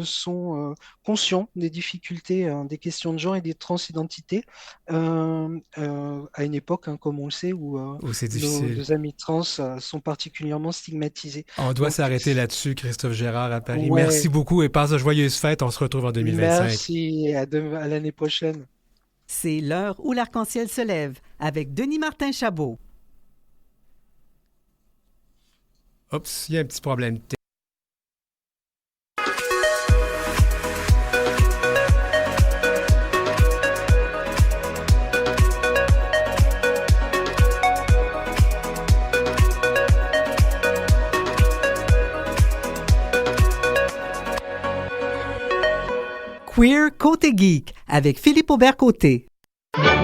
sont conscients des difficultés, des questions de genre et des transidentités à une époque, hein, comme on le sait, où
c'est difficile.
nos amis trans sont particulièrement stigmatisés.
On doit
Donc,
s'arrêter là-dessus, Christophe Gérard à Paris.
Ouais.
Merci beaucoup et passe de joyeuses fêtes. On se retrouve en 2025.
Merci, à l'année prochaine.
C'est l'heure où l'arc-en-ciel se lève avec Denis Martin Chabot.
Oups, il y a un petit problème.
Queer Côté Geek avec Philippe Aubert-Côté.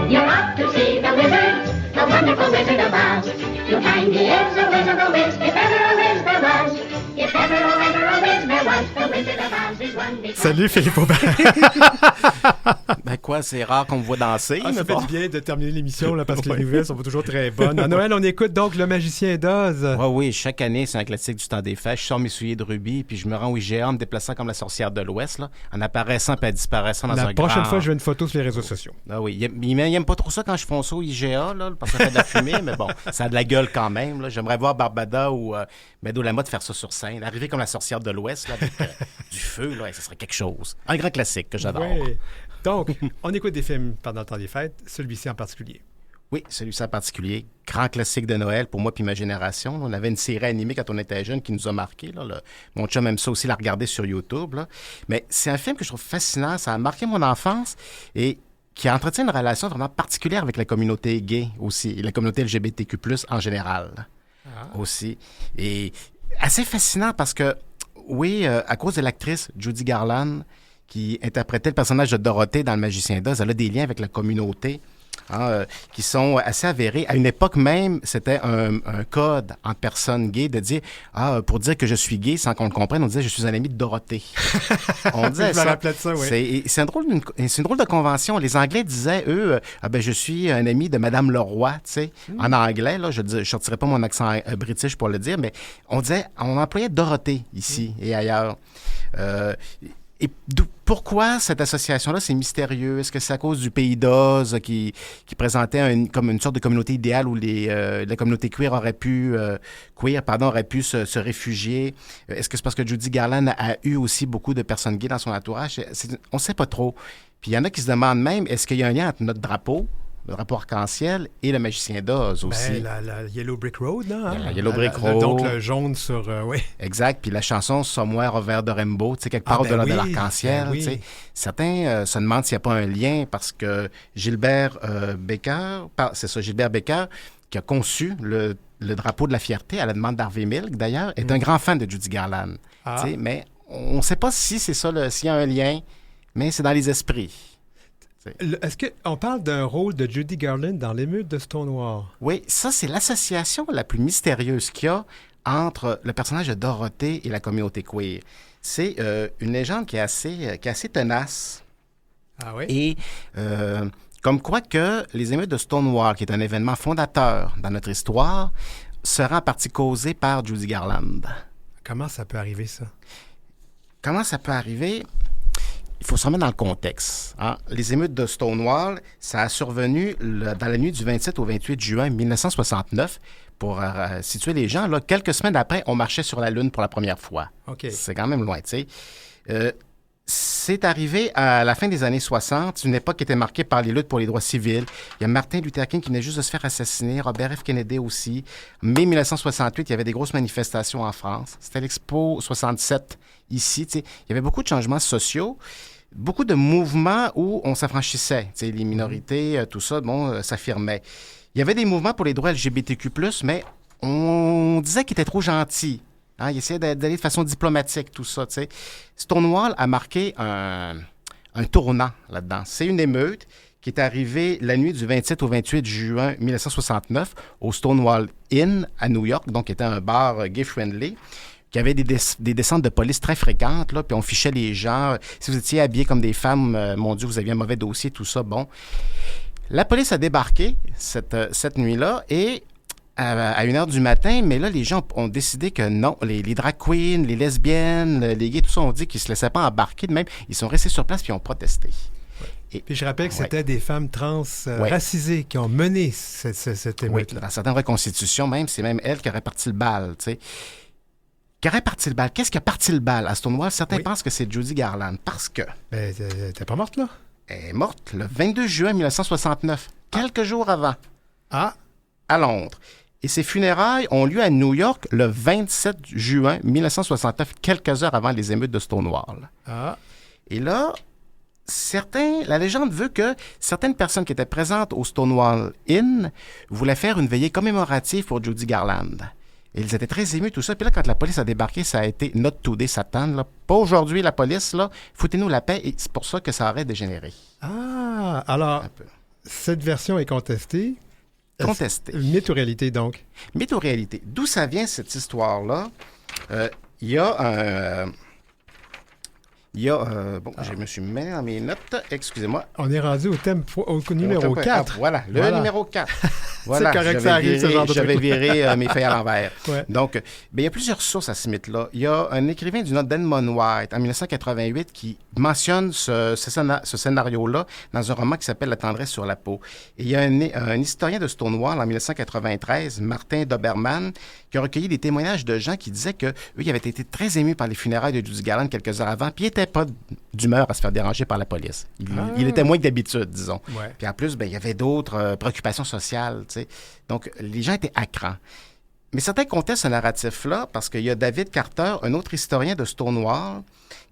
You're off to see the wizard, the wonderful Wizard of Oz. You'll find he is a wizard, a whiz, if ever a whiz there was. If ever a whiz there was, the Wizard of Oz is one big...
Salut Philippe Aubert.
Ben quoi, c'est rare qu'on me voit danser,
Ça
mais
fait
bon.
du bien de terminer l'émission là, parce que les nouvelles sont pas toujours très bonnes. À Noël, on écoute donc Le Magicien d'Oz.
Oui, chaque année, c'est un classique du temps des fêtes. Je sors mes souliers de rubis, puis je me rends au IGA en me déplaçant comme la sorcière de l'Ouest, là, en apparaissant puis en disparaissant dans
La
un
prochaine
grand...
fois, je veux une photo sur les réseaux sociaux.
Ah oui, il aime pas trop ça quand je fonce au IGA, là, parce que ça fait de la fumée, mais bon, ça a de la gueule quand même. Là. J'aimerais voir Barbada ou Meadow Lamotte faire ça sur scène. Arriver comme la sorcière de l'Ouest, là, avec du feu, là, ça serait quelque chose. Un grand classique que j'adore.
Ouais. Donc, on écoute des films pendant le temps des fêtes, celui-ci en particulier.
Oui, celui-ci en particulier. Grand classique de Noël pour moi puis ma génération. On avait une série animée quand on était jeune qui nous a marqué. Mon chum aime ça aussi la regarder sur YouTube. Là. Mais c'est un film que je trouve fascinant. Ça a marqué mon enfance et qui entretient une relation vraiment particulière avec la communauté gay aussi et la communauté LGBTQ+, en général aussi. Et assez fascinant parce que, oui, à cause de l'actrice Judy Garland qui interprétait le personnage de Dorothée dans Le Magicien d'Oz, elle a des liens avec la communauté qui sont assez avérés. À une époque même, c'était un code entre personnes gays de dire pour dire que je suis gay sans qu'on le comprenne, on disait je suis un ami de Dorothée. On disait
Je me rappelais de ça, oui.
C'est une drôle de convention. Les Anglais disaient, eux, je suis un ami de Madame Leroy, tu sais. En anglais, là, je ne sortirais pas mon accent british pour le dire, mais on employait Dorothée ici et ailleurs. Et pourquoi cette association-là, c'est mystérieux? Est-ce que c'est à cause du pays d'Oz qui présentait comme une sorte de communauté idéale où la communauté queer aurait pu se réfugier? Est-ce que c'est parce que Judy Garland a eu aussi beaucoup de personnes gays dans son entourage? On ne sait pas trop. Puis il y en a qui se demandent même, est-ce qu'il y a un lien entre notre drapeau, le drapeau arc-en-ciel, et le Magicien d'Oz aussi?
La Yellow Brick Road, là.
La Yellow Brick Road.
Donc le jaune sur... oui.
Exact. Puis la chanson Somewhere over the Rainbow, tu sais, quelque part au-delà de l'arc-en-ciel. Tu sais. Certains se demandent s'il n'y a pas un lien parce que Gilbert Baker, qui a conçu le drapeau de la fierté à la demande d'Harvey Milk, d'ailleurs, est un grand fan de Judy Garland. Tu sais, mais on ne sait pas si c'est ça, s'il y a un lien, mais c'est dans les esprits.
Est-ce qu'on parle d'un rôle de Judy Garland dans l'émeute de Stonewall?
Oui, ça, c'est l'association la plus mystérieuse qu'il y a entre le personnage de Dorothée et la communauté queer. C'est une légende qui est assez tenace.
Ah oui?
Et Comme quoi que les émeutes de Stonewall, qui est un événement fondateur dans notre histoire, seraient en partie causées par Judy Garland.
Comment ça peut arriver, ça?
Comment ça peut arriver? Il faut se remettre dans le contexte. Hein? Les émeutes de Stonewall, ça a survenu dans la nuit du 27 au 28 juin 1969. Pour situer les gens, là, quelques semaines après, on marchait sur la Lune pour la première fois.
OK.
C'est quand même loin, tu sais. C'est arrivé à la fin des années 60, une époque qui était marquée par les luttes pour les droits civils. Il y a Martin Luther King qui venait juste de se faire assassiner, Robert F. Kennedy aussi. Mai 1968, il y avait des grosses manifestations en France. C'était l'Expo 67 ici. Tu sais. Il y avait beaucoup de changements sociaux, beaucoup de mouvements où on s'affranchissait. Tu sais, les minorités, tout ça, bon, s'affirmait. Il y avait des mouvements pour les droits LGBTQ+, mais on disait qu'ils étaient trop gentils. Hein, il essayait d'aller de façon diplomatique, tout ça, tu sais. Stonewall a marqué un tournant là-dedans. C'est une émeute qui est arrivée la nuit du 27 au 28 juin 1969 au Stonewall Inn à New York, donc qui était un bar gay-friendly, qui avait des descentes de police très fréquentes, là, puis on fichait les gens. Si vous étiez habillés comme des femmes, mon Dieu, vous aviez un mauvais dossier, tout ça, bon. La police a débarqué cette nuit-là et à 1h du matin, mais là, les gens ont décidé que non, les drag queens, les lesbiennes, les gays, tout ça, ont dit qu'ils ne se laissaient pas embarquer de même. Ils sont restés sur place puis ils ont protesté.
Et, puis je rappelle que c'était des femmes trans racisées qui ont mené cette émeute-là.
Oui, dans certaines reconstitutions même, c'est même elles qui auraient parti le bal, tu sais. Qui aurait parti le bal? Qu'est-ce qui a parti le bal à Stonewall? Certains pensent que c'est Judy Garland parce que...
Ben, t'es pas morte, là?
Elle est morte le 22 juin 1969, quelques jours avant, à Londres. Et ses funérailles ont lieu à New York le 27 juin 1969, quelques heures avant les émeutes de Stonewall. Et là, la légende veut que certaines personnes qui étaient présentes au Stonewall Inn voulaient faire une veillée commémorative pour Judy Garland. Et ils étaient très émus, tout ça. Puis là, quand la police a débarqué, ça a été not today, Satan. Là. Pas aujourd'hui, la police, là. Foutez-nous la paix. Et c'est pour ça que ça aurait dégénéré.
Alors, cette version est contestée.
Contestée.
Mythe ou réalité, donc?
Mythe ou réalité. D'où ça vient, cette histoire-là? Il y a un... je me suis mis dans mes notes. Excusez-moi.
On est rendu au numéro 4.
Voilà, numéro 4. Voilà,
c'est correct, ça arrive, ce genre de
j'avais
truc.
viré mes feuilles à l'envers.
Ouais.
Donc, il y a plusieurs sources à ce mythe-là. Il y a un écrivain du nom d'Edmund White, en 1988, qui mentionne ce scénario-là dans un roman qui s'appelle « La tendresse sur la peau ». Et il y a un historien de Stonewall, en 1993, Martin Doberman, qui a recueilli des témoignages de gens qui disaient qu'eux, ils avaient été très émus par les funérailles de Judy Garland quelques heures avant, puis ils n'étaient pas d'humeur à se faire déranger par la police. Il était moins que d'habitude, disons.
Ouais.
Puis en plus, il y avait d'autres préoccupations sociales, tu sais. Donc, les gens étaient à cran. Mais certains contestent ce narratif-là parce qu'il y a David Carter, un autre historien de Stonewall,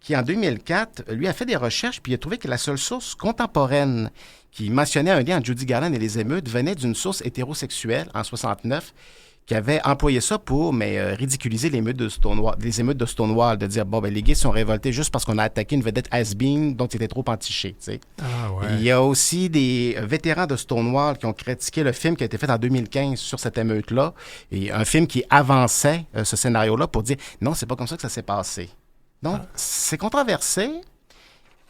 qui, en 2004, lui a fait des recherches puis il a trouvé que la seule source contemporaine qui mentionnait un lien entre Judy Garland et les émeutes venait d'une source hétérosexuelle en 69 qui avait employé ça pour ridiculiser les émeutes de Stonewall, de dire, les gays sont révoltés juste parce qu'on a attaqué une vedette has-been dont ils étaient trop entichés, tu sais. Il y a aussi des vétérans de Stonewall qui ont critiqué le film qui a été fait en 2015 sur cette émeute-là, et un film qui avançait ce scénario-là pour dire, non, c'est pas comme ça que ça s'est passé. Donc, c'est controversé,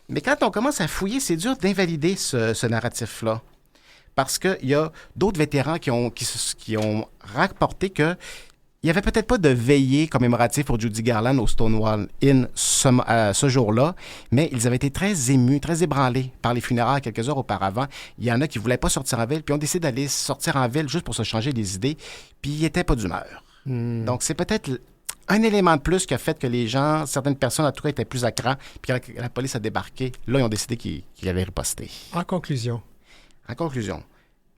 mais quand on commence à fouiller, c'est dur d'invalider ce narratif-là. Parce qu'il y a d'autres vétérans qui ont rapporté qu'il n'y avait peut-être pas de veillée commémorative pour Judy Garland au Stonewall Inn ce jour-là, mais ils avaient été très émus, très ébranlés par les funérailles quelques heures auparavant. Il y en a qui ne voulaient pas sortir en ville, puis ont décidé d'aller sortir en ville juste pour se changer les idées, puis ils n'étaient pas d'humeur. Donc, c'est peut-être un élément de plus qui a fait que les gens, certaines personnes, en tout cas, étaient plus à cran, puis quand la police a débarqué, là, ils ont décidé qu'ils allaient riposter.
En conclusion,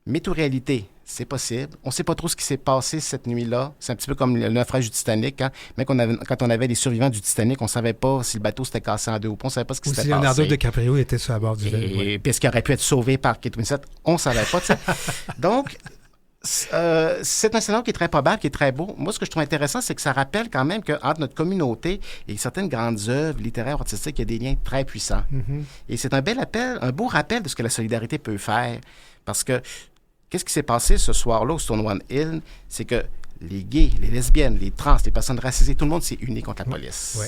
mythe ou réalité, c'est possible. On ne sait pas trop ce qui s'est passé cette nuit-là. C'est un petit peu comme le naufrage du Titanic. Hein? Mais quand on avait les survivants du Titanic, on ne savait pas si le bateau s'était cassé en deux ou pas. On ne savait pas ce qui s'était passé.
Leonardo DiCaprio était sur la bord du vélo.
Et puis est-ce qu'il aurait pu être sauvé par Kate Winslet? On ne savait pas. Donc, c'est un scénario qui est très probable, qui est très beau. Moi, ce que je trouve intéressant, c'est que ça rappelle quand même qu'entre notre communauté et certaines grandes œuvres littéraires, artistiques, il y a des liens très puissants. Et c'est un beau rappel de ce que la solidarité peut faire. Parce que qu'est-ce qui s'est passé ce soir-là au Stonewall Inn? C'est que les gays, les lesbiennes, les trans, les personnes racisées, tout le monde s'est uni contre la police.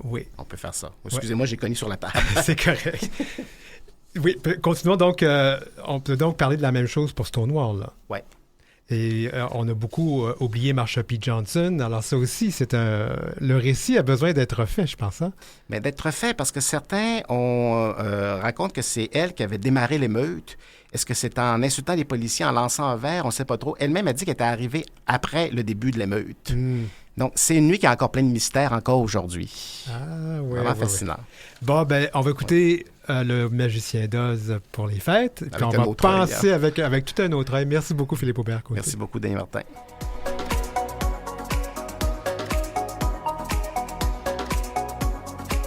Oui.
On peut faire ça. Excusez-moi, j'ai cogné sur la table.
C'est correct. Oui, continuons donc. On peut donc parler de la même chose pour Stonewall.
Oui.
Et on a beaucoup oublié Marsha P. Johnson. Alors ça aussi, le récit a besoin d'être fait, je pense. Hein?
Mais d'être fait, parce que certains racontent que c'est elle qui avait démarré l'émeute. Est-ce que c'est en insultant les policiers, en lançant un verre? On ne sait pas trop. Elle-même a dit qu'elle était arrivée après le début de l'émeute. Donc, c'est une nuit qui a encore plein de mystères encore aujourd'hui.
Ah, oui.
Vraiment fascinant.
Bon, ben, on va écouter le Magicien d'Oz pour les fêtes. Puis on va penser avec tout un autre œil. Merci beaucoup, Philippe Aubert-Côté.
Merci beaucoup, Denis Martin.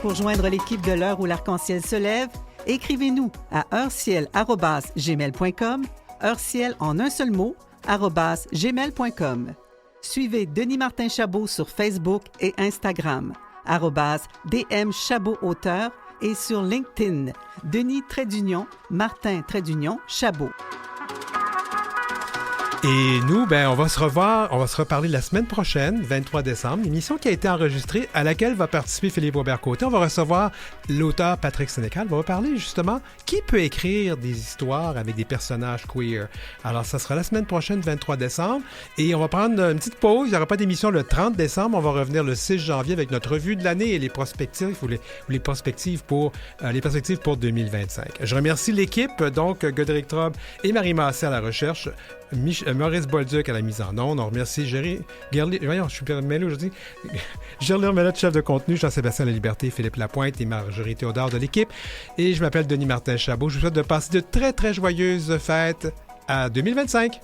Pour joindre l'équipe de l'heure où l'arc-en-ciel se lève, écrivez-nous à heureciel@gmail.com, heureciel en un seul mot, @gmail.com. Suivez Denis Martin Chabot sur Facebook et Instagram, @DM Chabot Auteur, et sur LinkedIn, Denis-Martin Chabot.
Et nous, ben, on va se reparler la semaine prochaine, 23 décembre, émission qui a été enregistrée, à laquelle va participer Philippe Aubert-Côté. On va recevoir l'auteur Patrick Sénécal. On va parler justement qui peut écrire des histoires avec des personnages queer. Alors, ça sera la semaine prochaine, 23 décembre. Et on va prendre une petite pause. Il n'y aura pas d'émission le 30 décembre. On va revenir le 6 janvier avec notre revue de l'année et les perspectives les perspectives pour 2025. Je remercie l'équipe, donc Godéric Traub et Marie Massé à la recherche. Maurice Bolduc à la mise en onde. On remercie Gerly Merlette, chef de contenu, Jean-Sébastien Laliberté, Philippe Lapointe et Marjorie Théodore de l'équipe. Et je m'appelle Denis Martin Chabot. Je vous souhaite de passer de très, très joyeuses fêtes à 2025.